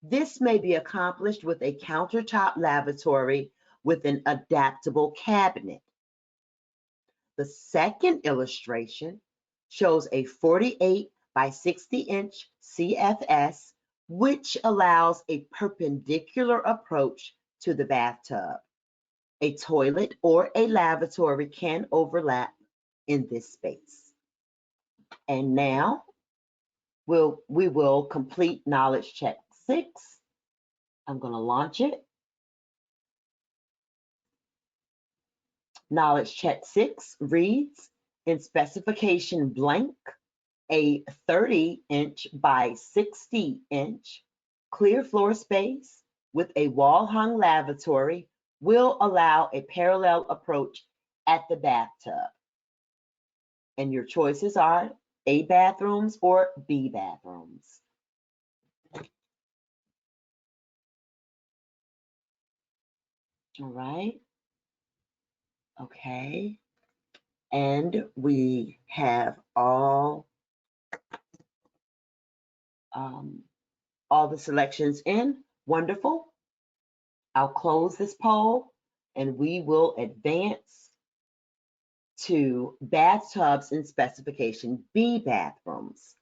This may be accomplished with a countertop lavatory with an adaptable cabinet. The second illustration shows a 48 by 60 inch CFS, which allows a perpendicular approach to the bathtub. A toilet or a lavatory can overlap in this space. And now we will complete knowledge check 6. I'm going to launch it. Knowledge check 6 reads, in specification blank, a 30 inch by 60 inch clear floor space with a wall-hung lavatory will allow a parallel approach at the bathtub. And your choices are A bathrooms or B bathrooms. All right. Okay. And we have all the selections in. Wonderful. I'll close this poll and we will advance to bathtubs in specification B bathrooms.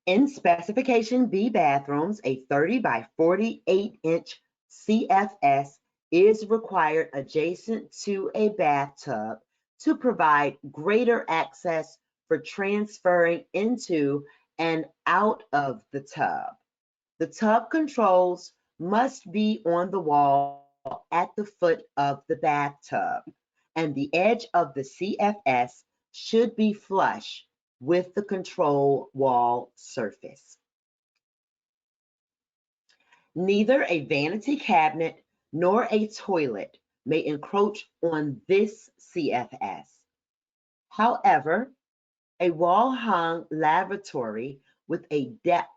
In specification B bathrooms, a 30 by 48 inch CFS is required adjacent to a bathtub to provide greater access for transferring into and out of the tub. The tub controls must be on the wall at the foot of the bathtub, and the edge of the CFS should be flush with the control wall surface. Neither a vanity cabinet nor a toilet may encroach on this CFS. However, a wall-hung lavatory with a depth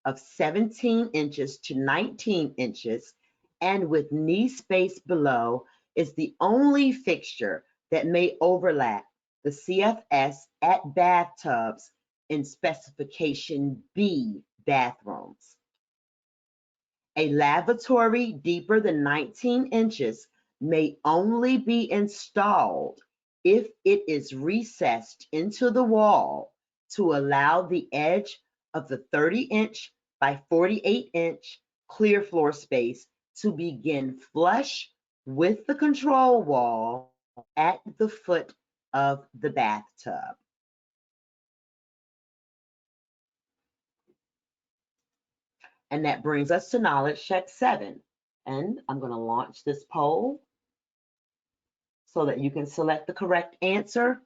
of 17 inches to 19 inches and with knee space below is the only fixture that may overlap the CFS at bathtubs in specification B bathrooms. A lavatory deeper than 19 inches may only be installed if it is recessed into the wall to allow the edge of the 30-inch by 48-inch clear floor space to begin flush with the control wall at the foot of the bathtub. And that brings us to knowledge check 7. And I'm going to launch this poll so that you can select the correct answer.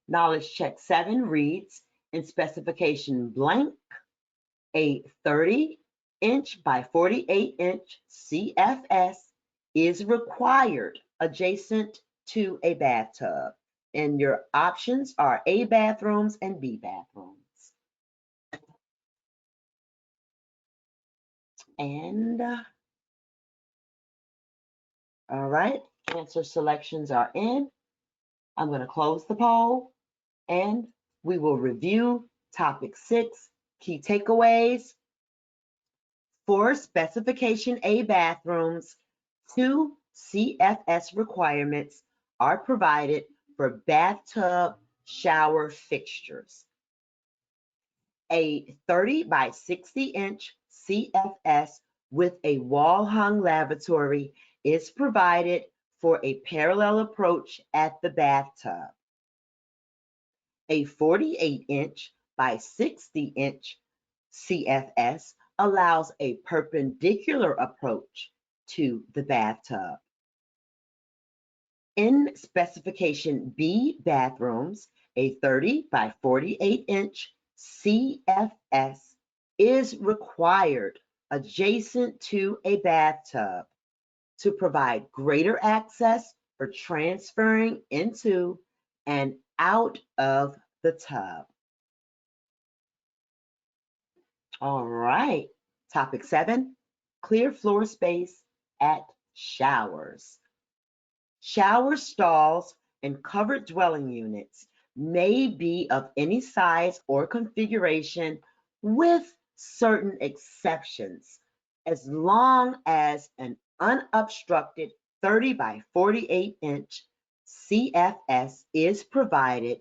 Knowledge check 7 reads, in specification blank, a 30-inch by 48-inch CFS is required adjacent to a bathtub. And your options are A bathrooms and B bathrooms. And all right, answer selections are in. I'm going to close the poll and we will review topic 6, key takeaways. For specification A bathrooms, 2 CFS requirements are provided for bathtub shower fixtures. A 30 by 60-inch CFS with a wall-hung lavatory is provided for a parallel approach at the bathtub. A 48-inch by 60-inch CFS allows a perpendicular approach to the bathtub. In specification B bathrooms, a 30 by 48-inch CFS is required adjacent to a bathtub to provide greater access for transferring into and out of the tub. All right, topic 7, clear floor space at showers. Shower stalls and covered dwelling units may be of any size or configuration with certain exceptions, as long as an unobstructed 30 by 48-inch CFS is provided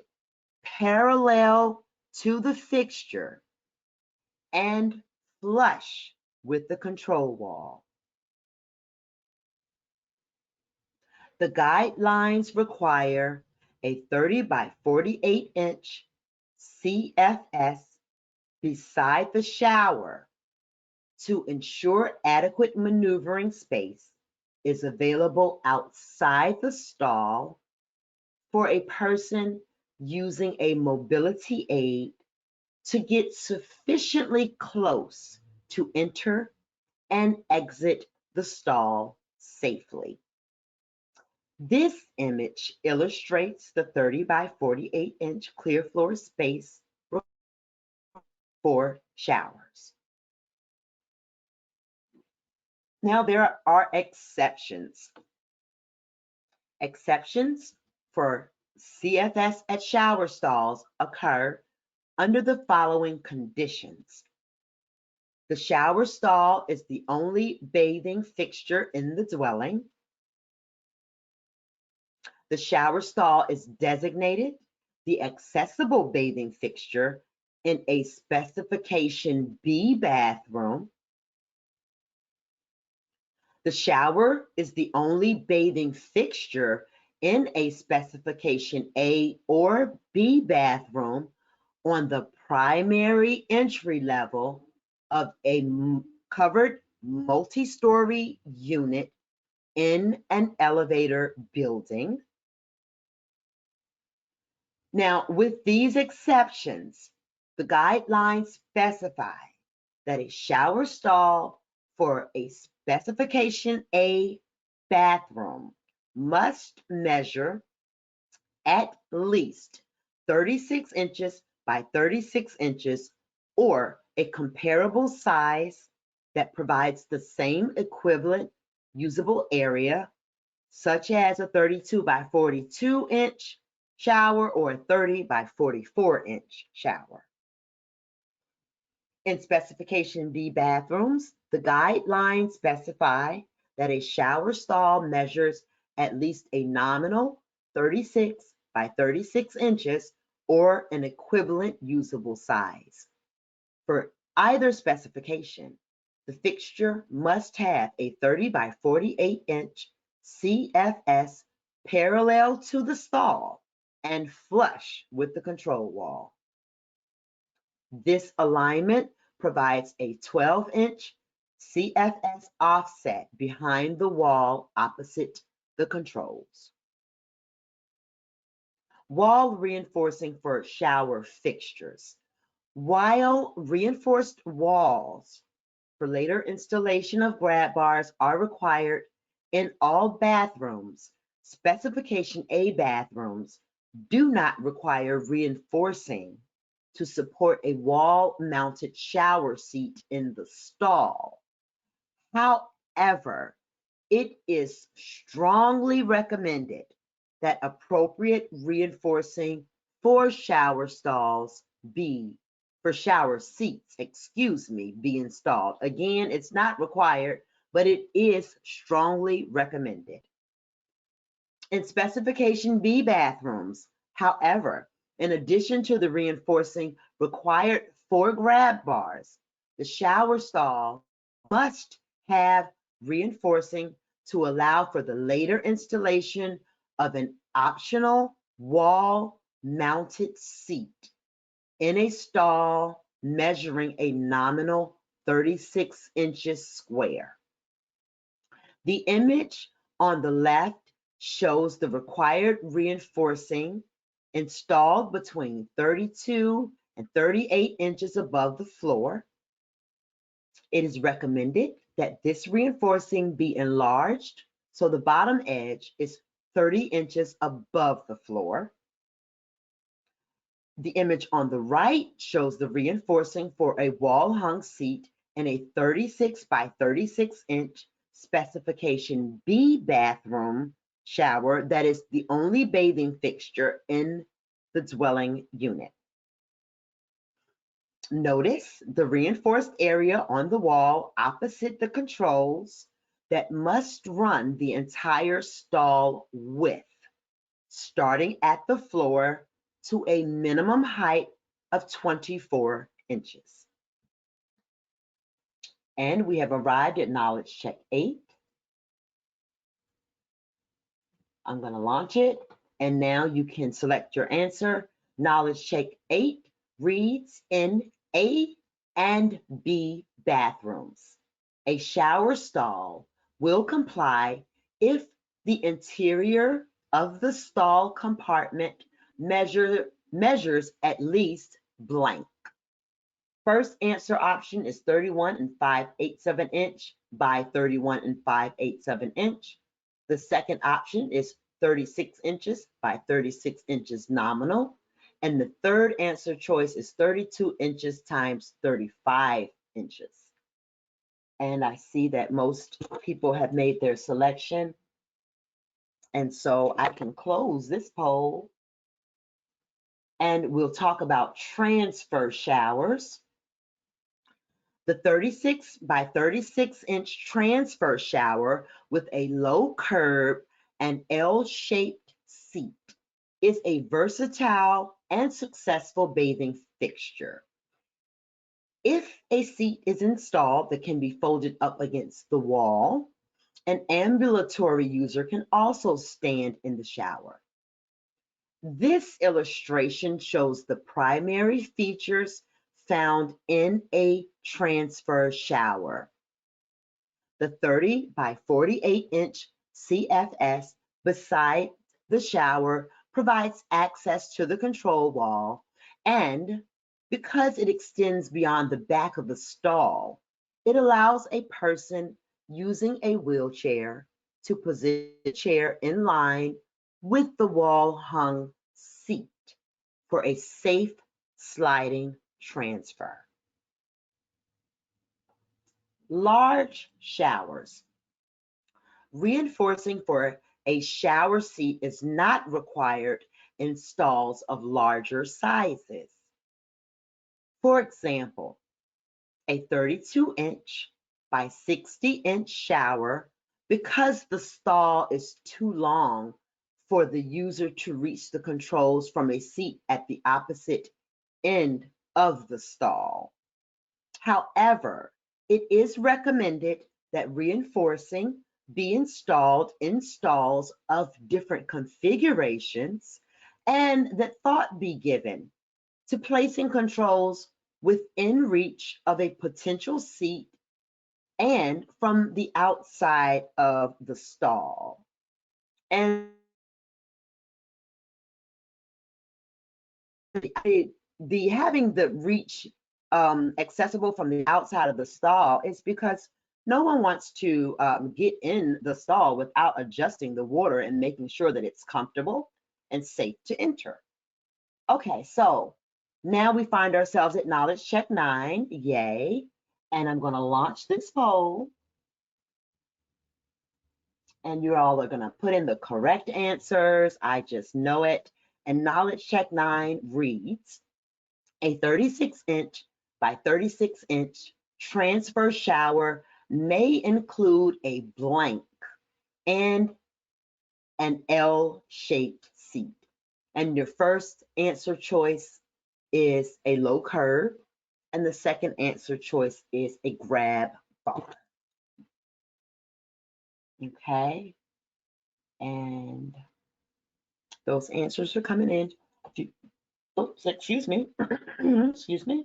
parallel to the fixture and flush with the control wall. The guidelines require a 30 by 48-inch CFS beside the shower to ensure adequate maneuvering space is available outside the stall for a person using a mobility aid to get sufficiently close to enter and exit the stall safely. This image illustrates the 30 by 48-inch clear floor space for showers. Now there are exceptions. Exceptions for CFS at shower stalls occur under the following conditions. The shower stall is the only bathing fixture in the dwelling. The shower stall is designated the accessible bathing fixture in a specification B bathroom. The shower is the only bathing fixture in a specification A or B bathroom on the primary entry level of a covered multi-story unit in an elevator building. Now, with these exceptions, the guidelines specify that a shower stall for a specification A bathroom must measure at least 36 inches by 36 inches or a comparable size that provides the same equivalent usable area, such as a 32 by 42 inch shower or a 30 by 44 inch shower. In Specification B bathrooms, the guidelines specify that a shower stall measures at least a nominal 36 by 36 inches or an equivalent usable size. For either specification, the fixture must have a 30 by 48 inch CFS parallel to the stall and flush with the control wall. This alignment provides a 12-inch CFS offset behind the wall opposite the controls. Wall reinforcing for shower fixtures. While reinforced walls for later installation of grab bars are required in all bathrooms, Specification A bathrooms do not require reinforcing to support a wall-mounted shower seat in the stall. However, it is strongly recommended that appropriate reinforcing for shower seats, be installed. Again, it's not required, but it is strongly recommended. In Specification B bathrooms, however, in addition to the reinforcing required for grab bars, the shower stall must have reinforcing to allow for the later installation of an optional wall-mounted seat in a stall measuring a nominal 36 inches square. The image on the left shows the required reinforcing installed between 32 and 38 inches above the floor. It is recommended that this reinforcing be enlarged so the bottom edge is 30 inches above the floor. The image on the right shows the reinforcing for a wall-hung seat in a 36 by 36 inch Specification B bathroom shower that is the only bathing fixture in the dwelling unit. Notice the reinforced area on the wall opposite the controls that must run the entire stall width, starting at the floor to a minimum height of 24 inches. And we have arrived at knowledge check 8. I'm going to launch it, and now you can select your answer. Knowledge check 8 reads, in A and B bathrooms, a shower stall will comply if the interior of the stall compartment measures at least blank. First answer option is 31 5/87 inch by 31 5/87 inch. The second option is 36 inches by 36 inches nominal. And the third answer choice is 32 inches times 35 inches. And I see that most people have made their selection. And so I can close this poll. And we'll talk about transfer showers. The 36 by 36 inch transfer shower with a low curb and L-shaped seat is a versatile and successful bathing fixture. If a seat is installed that can be folded up against the wall, an ambulatory user can also stand in the shower. This illustration shows the primary features found in a transfer shower. The 30 by 48 inch CFS beside the shower provides access to the control wall, and because it extends beyond the back of the stall, it allows a person using a wheelchair to position the chair in line with the wall-hung seat for a safe sliding transfer. Large showers. Reinforcing for a shower seat is not required in stalls of larger sizes. For example, a 32-inch by 60-inch shower, because the stall is too long for the user to reach the controls from a seat at the opposite end of the stall. However, it is recommended that reinforcing be installed in stalls of different configurations and that thought be given to placing controls within reach of a potential seat and from the outside of the stall. And the having the reach accessible from the outside of the stall is because no one wants to get in the stall without adjusting the water and making sure that it's comfortable and safe to enter. Okay, so now we find ourselves at knowledge check 9, yay. And I'm gonna launch this poll. And you all are gonna put in the correct answers. I just know it. And knowledge check 9 reads, a 36-inch by 36-inch transfer shower may include a blank and an L-shaped seat. And your first answer choice is a low curve, and the second answer choice is a grab bar. Okay, and those answers are coming in. Oops, excuse me. Excuse me.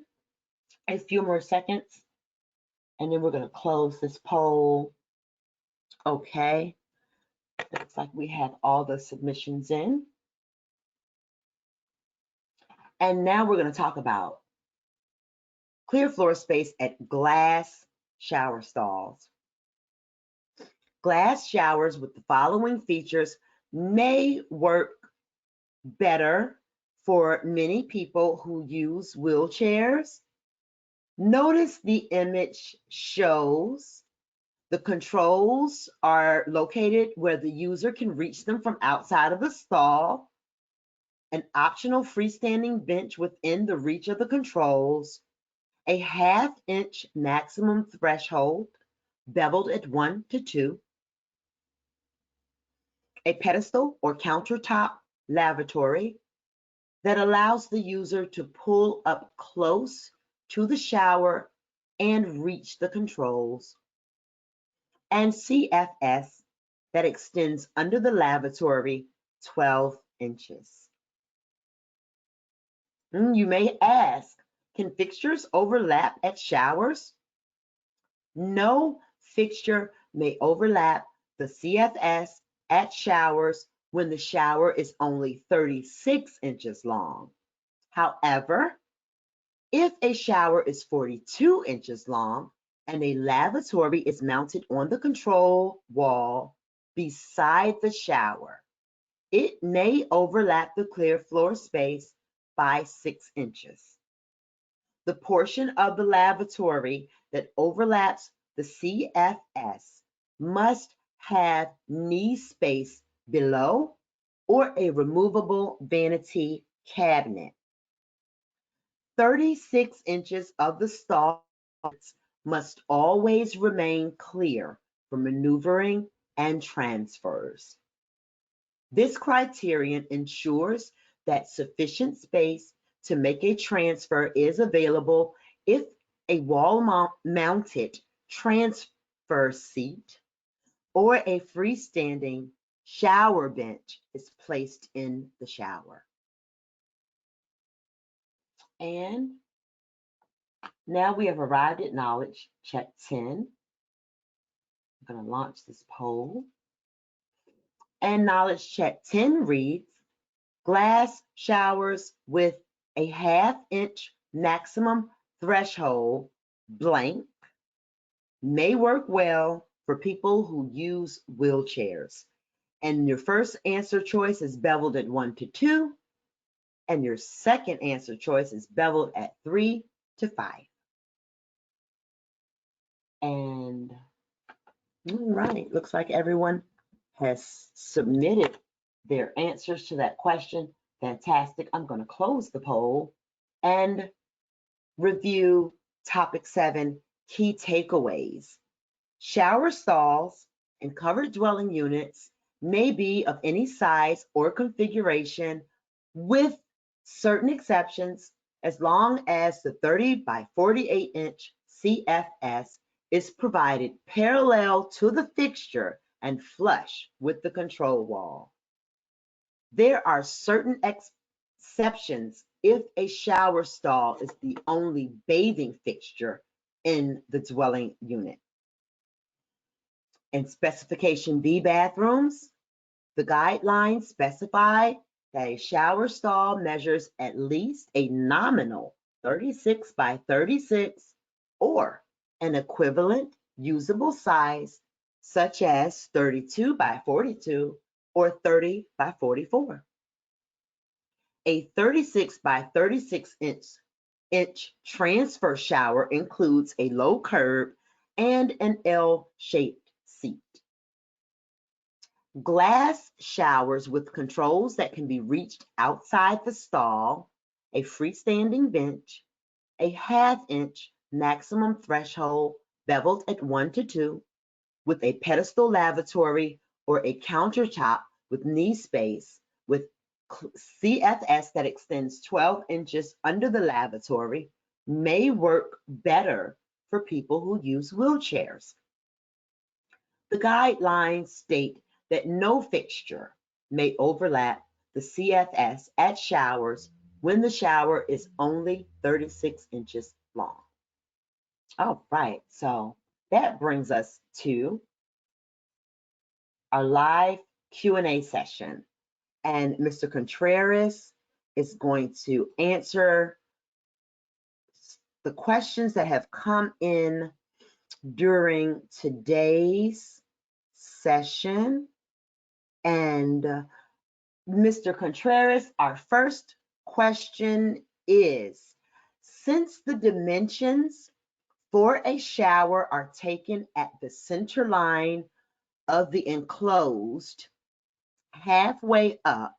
A few more seconds, and then we're going to close this poll. Okay, looks like we have all the submissions in. And now we're going to talk about clear floor space at glass shower stalls. Glass showers with the following features may work better for many people who use wheelchairs. Notice the image shows the controls are located where the user can reach them from outside of the stall, an optional freestanding bench within the reach of the controls, a 1/2 inch maximum threshold, beveled at 1 to 2, a pedestal or countertop lavatory that allows the user to pull up close to the shower and reach the controls, and CFS that extends under the lavatory 12 inches. You may ask, can fixtures overlap at showers? No fixture may overlap the CFS at showers when the shower is only 36 inches long. However, if a shower is 42 inches long and a lavatory is mounted on the control wall beside the shower, it may overlap the clear floor space by 6 inches. The portion of the lavatory that overlaps the CFS must have knee space below or a removable vanity cabinet. 36 inches of the stall must always remain clear for maneuvering and transfers. This criterion ensures that sufficient space to make a transfer is available if a wall-mounted transfer seat or a freestanding shower bench is placed in the shower. And now we have arrived at knowledge check 10. I'm going to launch this poll. And knowledge check 10 reads, glass showers with a 1/2 inch maximum threshold blank may work well for people who use wheelchairs. And your first answer choice is beveled at 1 to 2. And your second answer choice is beveled at 3 to 5. And All right, looks like everyone has submitted their answers to that question. Fantastic. I'm going to close the poll and review topic 7, key takeaways. Shower stalls and covered dwelling units may be of any size or configuration with certain exceptions as long as the 30 by 48 inch CFS is provided parallel to the fixture and flush with the control wall. There are certain exceptions if a shower stall is the only bathing fixture in the dwelling unit. In specification B bathrooms, the guidelines specify that a shower stall measures at least a nominal 36 by 36 or an equivalent usable size such as 32 by 42 or 30 by 44. A 36 by 36 inch transfer shower includes a low curb and an L-shaped seat. Glass showers with controls that can be reached outside the stall, a freestanding bench, a ½ inch maximum threshold beveled at 1 to 2, with a pedestal lavatory or a countertop with knee space with CFS that extends 12 inches under the lavatory may work better for people who use wheelchairs. The guidelines state that no fixture may overlap the CFS at showers when the shower is only 36 inches long. All right, so that brings us to our live Q&A session. And Mr. Contreras is going to answer the questions that have come in during today's session. And Mr. Contreras, our first question is, since the dimensions for a shower are taken at the center line of the enclosed halfway up,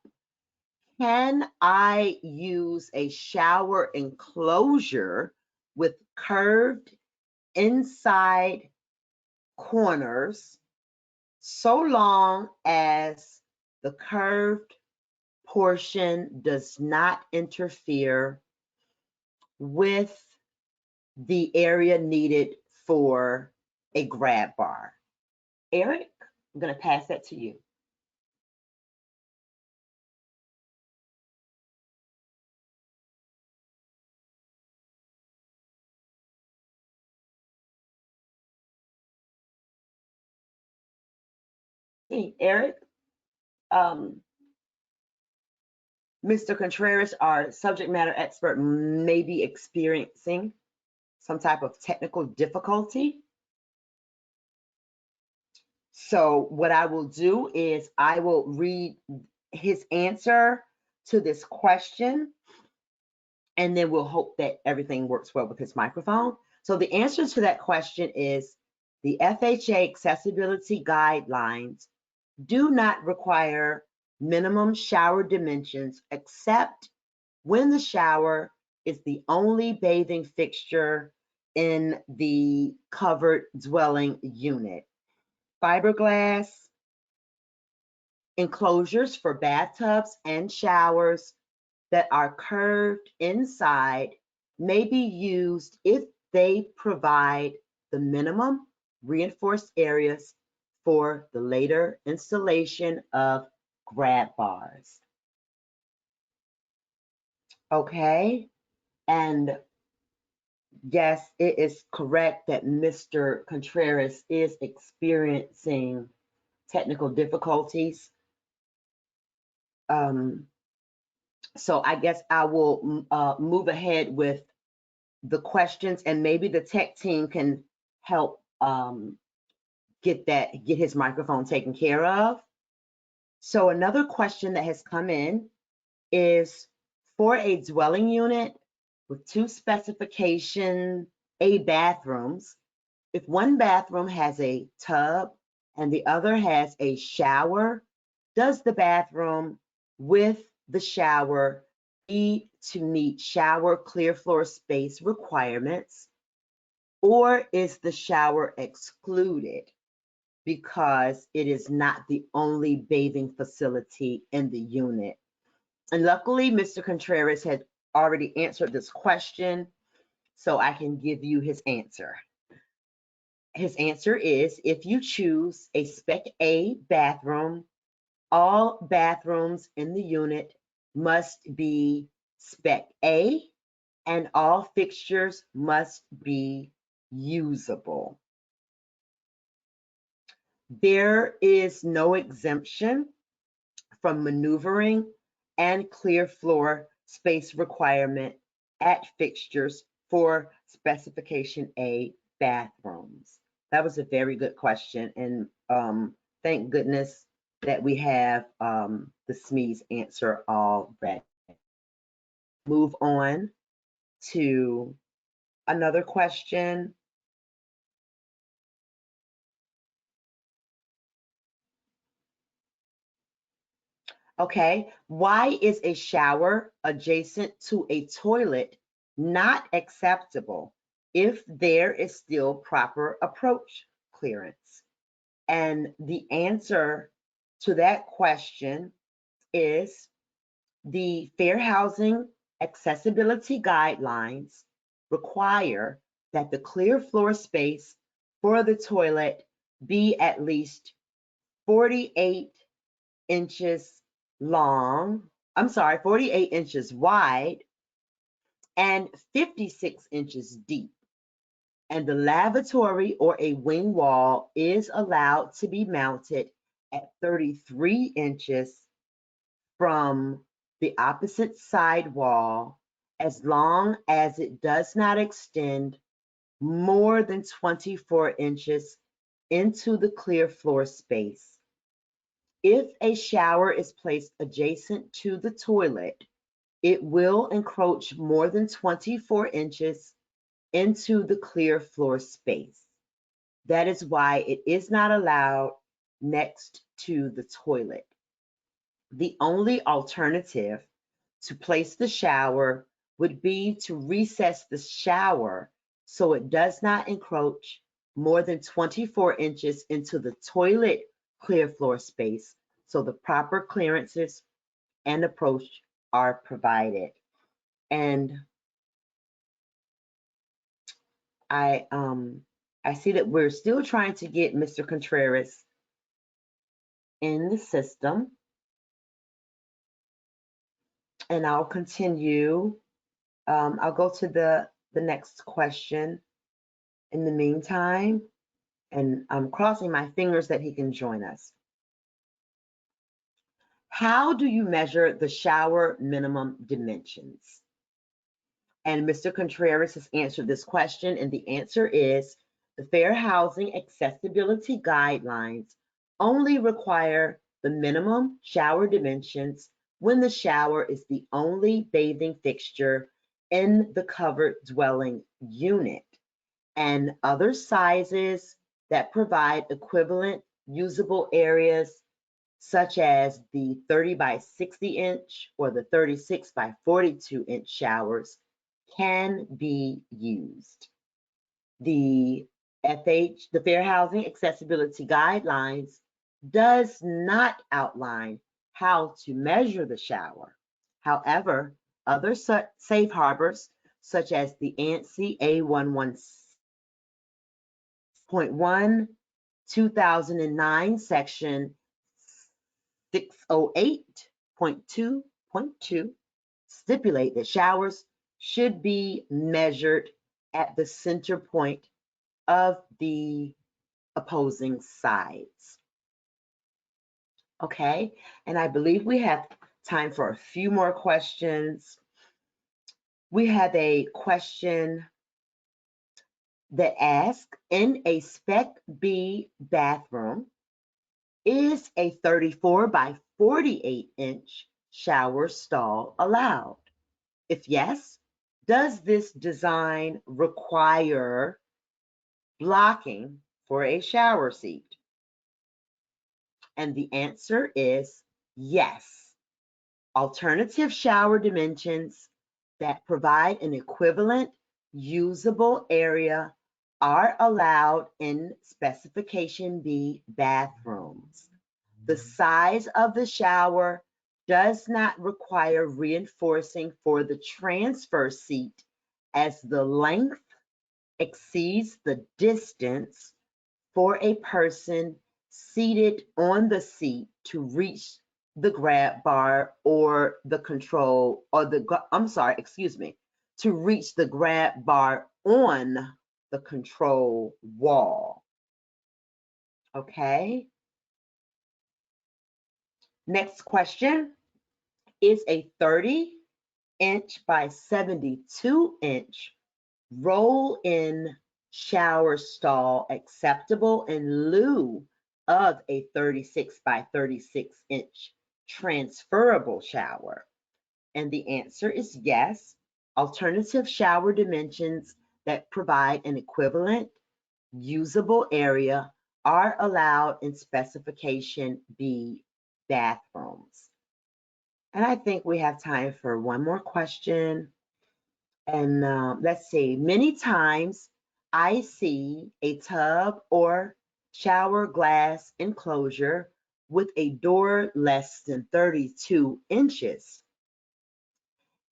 can I use a shower enclosure with curved inside corners so long as the curved portion does not interfere with the area needed for a grab bar? Eric, I'm going to pass that to you. Hey, Eric, Mr. Contreras, our subject matter expert, may be experiencing some type of technical difficulty. So what I will do is I will read his answer to this question, and then we'll hope that everything works well with his microphone. So the answer to that question is the FHA accessibility guidelines do not require minimum shower dimensions except when the shower is the only bathing fixture in the covered dwelling unit. Fiberglass enclosures for bathtubs and showers that are curved inside may be used if they provide the minimum reinforced areas for the later installation of grab bars. Okay, and yes, it is correct that Mr. Contreras is experiencing technical difficulties. So I guess I will move ahead with the questions, and maybe the tech team can help get his microphone taken care of. So another question that has come in is, for a dwelling unit with 2 specification A bathrooms if one bathroom has a tub and the other has a shower, does the bathroom with the shower need to meet shower clear floor space requirements, or is the shower excluded because it is not the only bathing facility in the unit? And luckily, Mr. Contreras had already answered this question, so I can give you his answer. His answer is, if you choose a Spec A bathroom, all bathrooms in the unit must be Spec A and all fixtures must be usable. There is no exemption from maneuvering and clear floor space requirement at fixtures for specification A bathrooms. That was a very good question, and thank goodness that we have the SME's answer already. Move on to another question. Okay, why is a shower adjacent to a toilet not acceptable if there is still proper approach clearance? And the answer to that question is the Fair Housing Accessibility Guidelines require that the clear floor space for the toilet be at least 48 inches long, 48 inches wide and 56 inches deep. And the lavatory or a wing wall is allowed to be mounted at 33 inches from the opposite side wall, as long as it does not extend more than 24 inches into the clear floor space. If a shower is placed adjacent to the toilet, it will encroach more than 24 inches into the clear floor space. That is why it is not allowed next to the toilet. The only alternative to place the shower would be to recess the shower so it does not encroach more than 24 inches into the toilet clear floor space, so the proper clearances and approach are provided. And I see that we're still trying to get Mr. Contreras in the system. And I'll continue. I'll go to the next question in the meantime, and I'm crossing my fingers that he can join us. How do you measure the shower minimum dimensions? And Mr. Contreras has answered this question, and the answer is the Fair Housing Accessibility Guidelines only require the minimum shower dimensions when the shower is the only bathing fixture in the covered dwelling unit, and other sizes that provide equivalent usable areas, such as the 30 by 60 inch or the 36 by 42 inch showers, can be used. The Fair Housing Accessibility Guidelines does not outline how to measure the shower. However, other safe harbors, such as the ANSI A11.1 2009 section 608.2.2, stipulate that showers should be measured at the center point of the opposing sides. Okay, and I believe we have time for a few more questions. We have a question that asks, in a Spec B bathroom, is a 34 by 48 inch shower stall allowed? If yes, does this design require blocking for a shower seat? And the answer is yes. Alternative shower dimensions that provide an equivalent usable area are allowed in Specification B bathrooms. The size of the shower does not require reinforcing for the transfer seat as the length exceeds the distance for a person seated on the seat to reach the grab bar or the control, or to reach the grab bar on the control wall. Okay. Next question. Is a 30-inch by 72-inch roll-in shower stall acceptable in lieu of a 36 by 36-inch transferable shower? And the answer is yes. Alternative shower dimensions that provide an equivalent usable area are allowed in Specification B bathrooms. And I think we have time for one more question. And let's see, many times I see a tub or shower glass enclosure with a door less than 32 inches.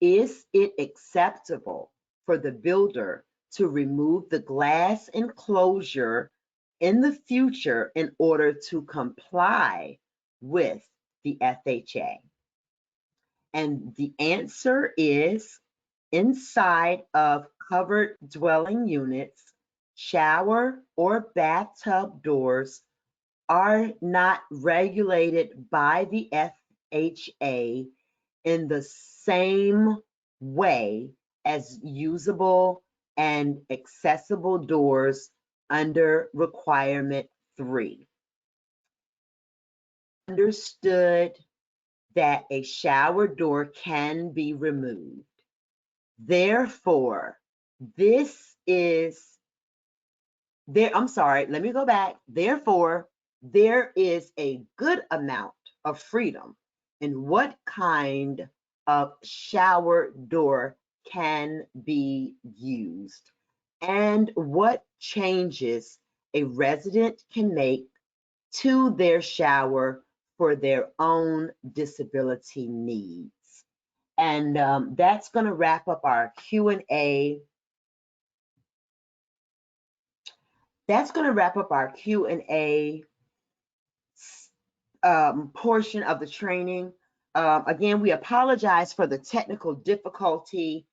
Is it acceptable for the builder to remove the glass enclosure in the future in order to comply with the FHA? And the answer is inside of covered dwelling units, shower or bathtub doors are not regulated by the FHA in the same way as usable and accessible doors under Requirement 3. Understood that a shower door can be removed. Therefore, Therefore, there is a good amount of freedom in what kind of shower door can be used and what changes a resident can make to their shower for their own disability needs. And that's going to wrap up our Q&A. That's going to wrap up our Q&A portion of the training. Again, we apologize for the technical difficulty.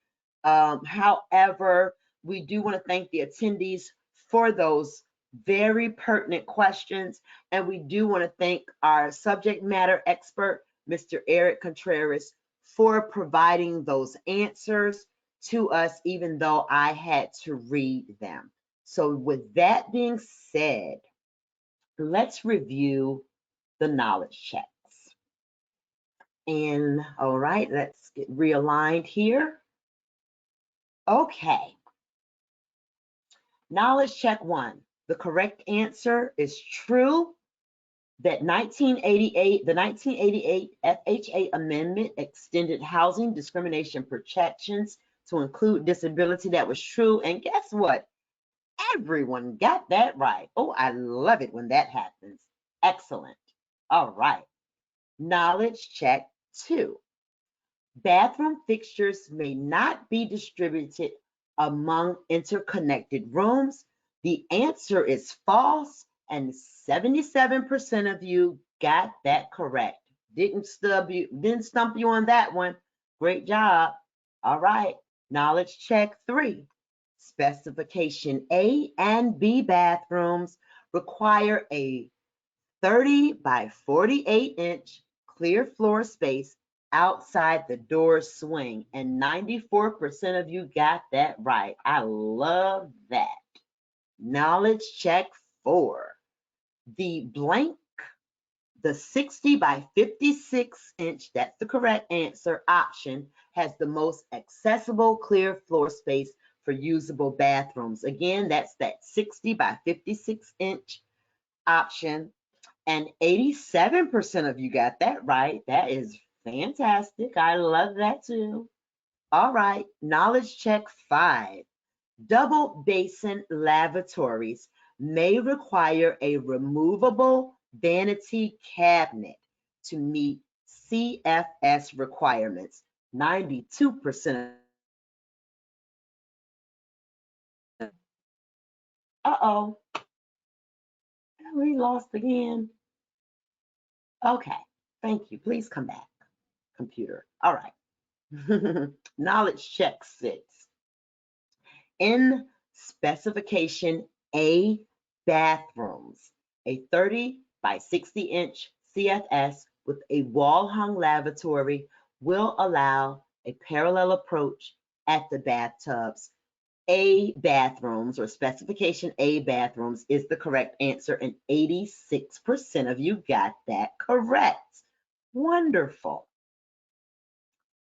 However, we do want to thank the attendees for those very pertinent questions. And we do want to thank our subject matter expert, Mr. Eric Contreras, for providing those answers to us, even though I had to read them. So with that being said, let's review the knowledge checks. And all right, let's get realigned here. Okay. Knowledge check 1. The correct answer is true that the 1988 FHA amendment extended housing discrimination protections to include disability. That was true. And guess what? Everyone got that right. Oh, I love it when that happens. Excellent. All right. Knowledge check 2. Bathroom fixtures may not be distributed among interconnected rooms. The answer is false, and 77% of you got that correct. Didn't stump you on that one. Great job. All right. Knowledge check 3. Specification A and B bathrooms require a 30 by 48-inch clear floor space outside the door swing, and 94% of you got that right. I love that. Knowledge check 4. The 60 by 56-inch, that's the correct answer, option, has the most accessible clear floor space for usable bathrooms. Again, that's that 60 by 56 inch option. And 87% of you got that right. That is fantastic. I love that too. All right, knowledge check 5. Double basin lavatories may require a removable vanity cabinet to meet CFS requirements. 92%. Uh-oh, we lost again. Okay, thank you. Please come back, computer. All right. Knowledge check 6. In specification A bathrooms, a 30 by 60 inch CFS with a wall hung lavatory will allow a parallel approach at the bathtubs. A bathrooms, or specification A bathrooms, is the correct answer, and 86% of you got that correct. Wonderful.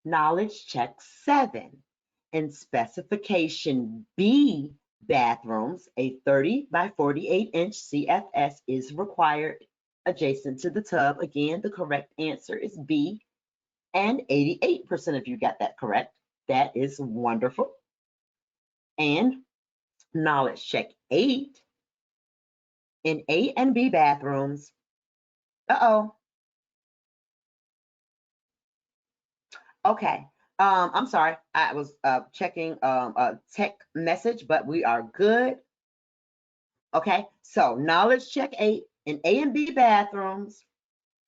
Knowledge check 7. In specification B bathrooms, a 30 by 48 inch CFS is required adjacent to the tub. Again, the correct answer is B, and 88% of you got that correct. That is wonderful. And knowledge check 8. In A and B bathrooms, okay. I'm sorry, I was checking a tech message, but we are good. Okay, so knowledge check 8. In A and B bathrooms,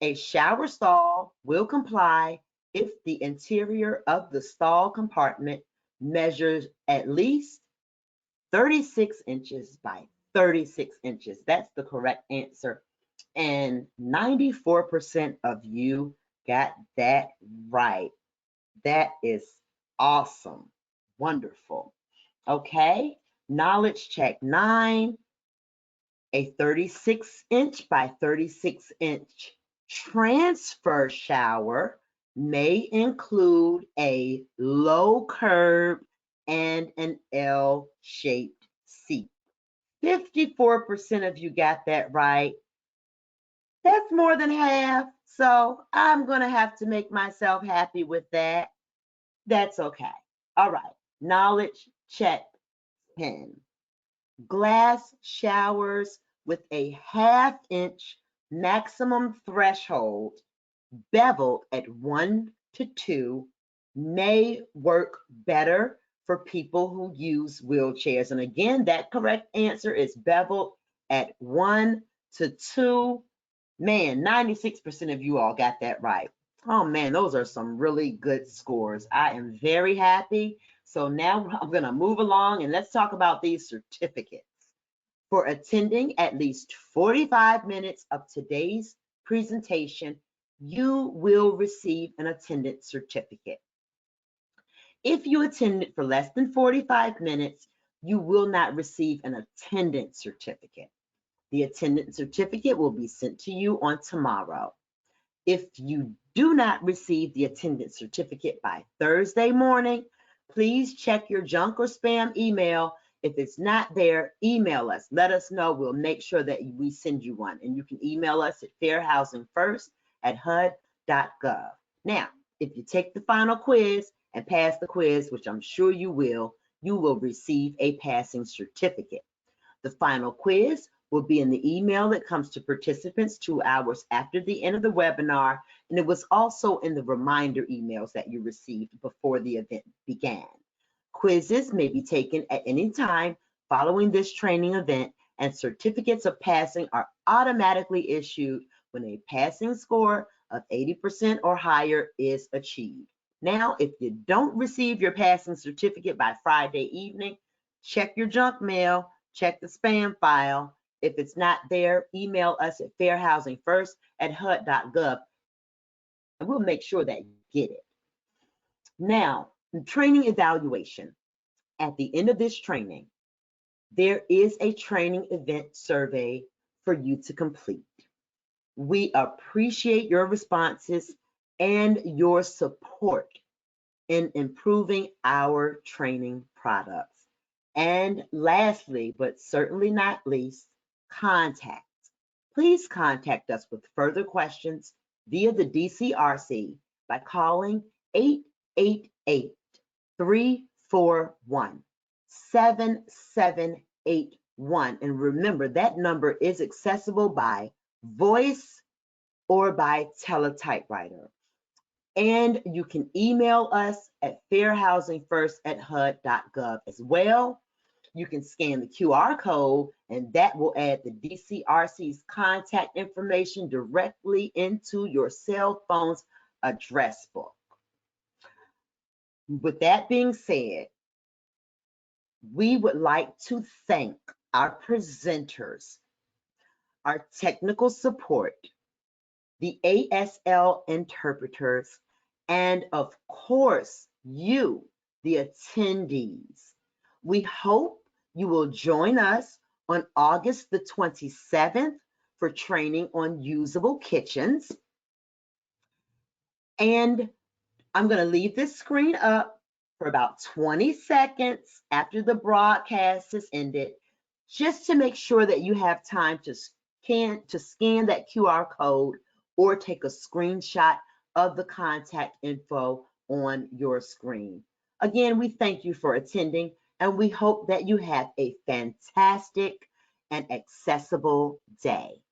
a shower stall will comply if the interior of the stall compartment measures at least 36 inches by 36 inches. That's the correct answer. And 94% of you got that right. That is awesome. Wonderful. Okay, knowledge check 9. A 36 inch by 36 inch transfer shower may include a low curb and an L-shaped seat. 54% of you got that right. That's more than half, so I'm gonna have to make myself happy with that. That's okay. All right, knowledge check 10. Glass showers with a 1/2 inch maximum threshold, beveled at 1 to 2, may work better for people who use wheelchairs. And again, that correct answer is beveled at 1 to 2. Man, 96% of you all got that right. Oh man, those are some really good scores. I am very happy. So now I'm gonna move along and let's talk about these certificates. For attending at least 45 minutes of today's presentation, you will receive an attendance certificate. If you attended for less than 45 minutes, you will not receive an attendance certificate. The attendance certificate will be sent to you on tomorrow. If you do not receive the attendance certificate by Thursday morning, please check your junk or spam email. If it's not there, email us. Let us know. We'll make sure that we send you one. And you can email us at fairhousingfirst@hud.gov. Now, if you take the final quiz and pass the quiz, which I'm sure you will receive a passing certificate. The final quiz will be in the email that comes to participants 2 hours after the end of the webinar, and it was also in the reminder emails that you received before the event began. Quizzes may be taken at any time following this training event, and certificates of passing are automatically issued when a passing score of 80% or higher is achieved. Now, if you don't receive your passing certificate by Friday evening, check your junk mail, check the spam file. If it's not there, email us at fairhousingfirst@hud.gov, and we'll make sure that you get it. Now, training evaluation. At the end of this training, there is a training event survey for you to complete. We appreciate your responses and your support in improving our training products. And lastly, but certainly not least, contact. Please contact us with further questions via the DCRC by calling 888-341-7781. And remember, that number is accessible by voice or by teletypewriter. And you can email us at fairhousingfirst@hud.gov as well. You can scan the QR code, and that will add the DCRC's contact information directly into your cell phone's address book. With that being said, we would like to thank our presenters, our technical support, the ASL interpreters, and of course, you, the attendees. We hope you will join us on August the 27th for training on usable kitchens. And I'm going to leave this screen up for about 20 seconds after the broadcast has ended, just to make sure that you have time to scan that QR code or take a screenshot of the contact info on your screen. Again, we thank you for attending, and we hope that you have a fantastic and accessible day.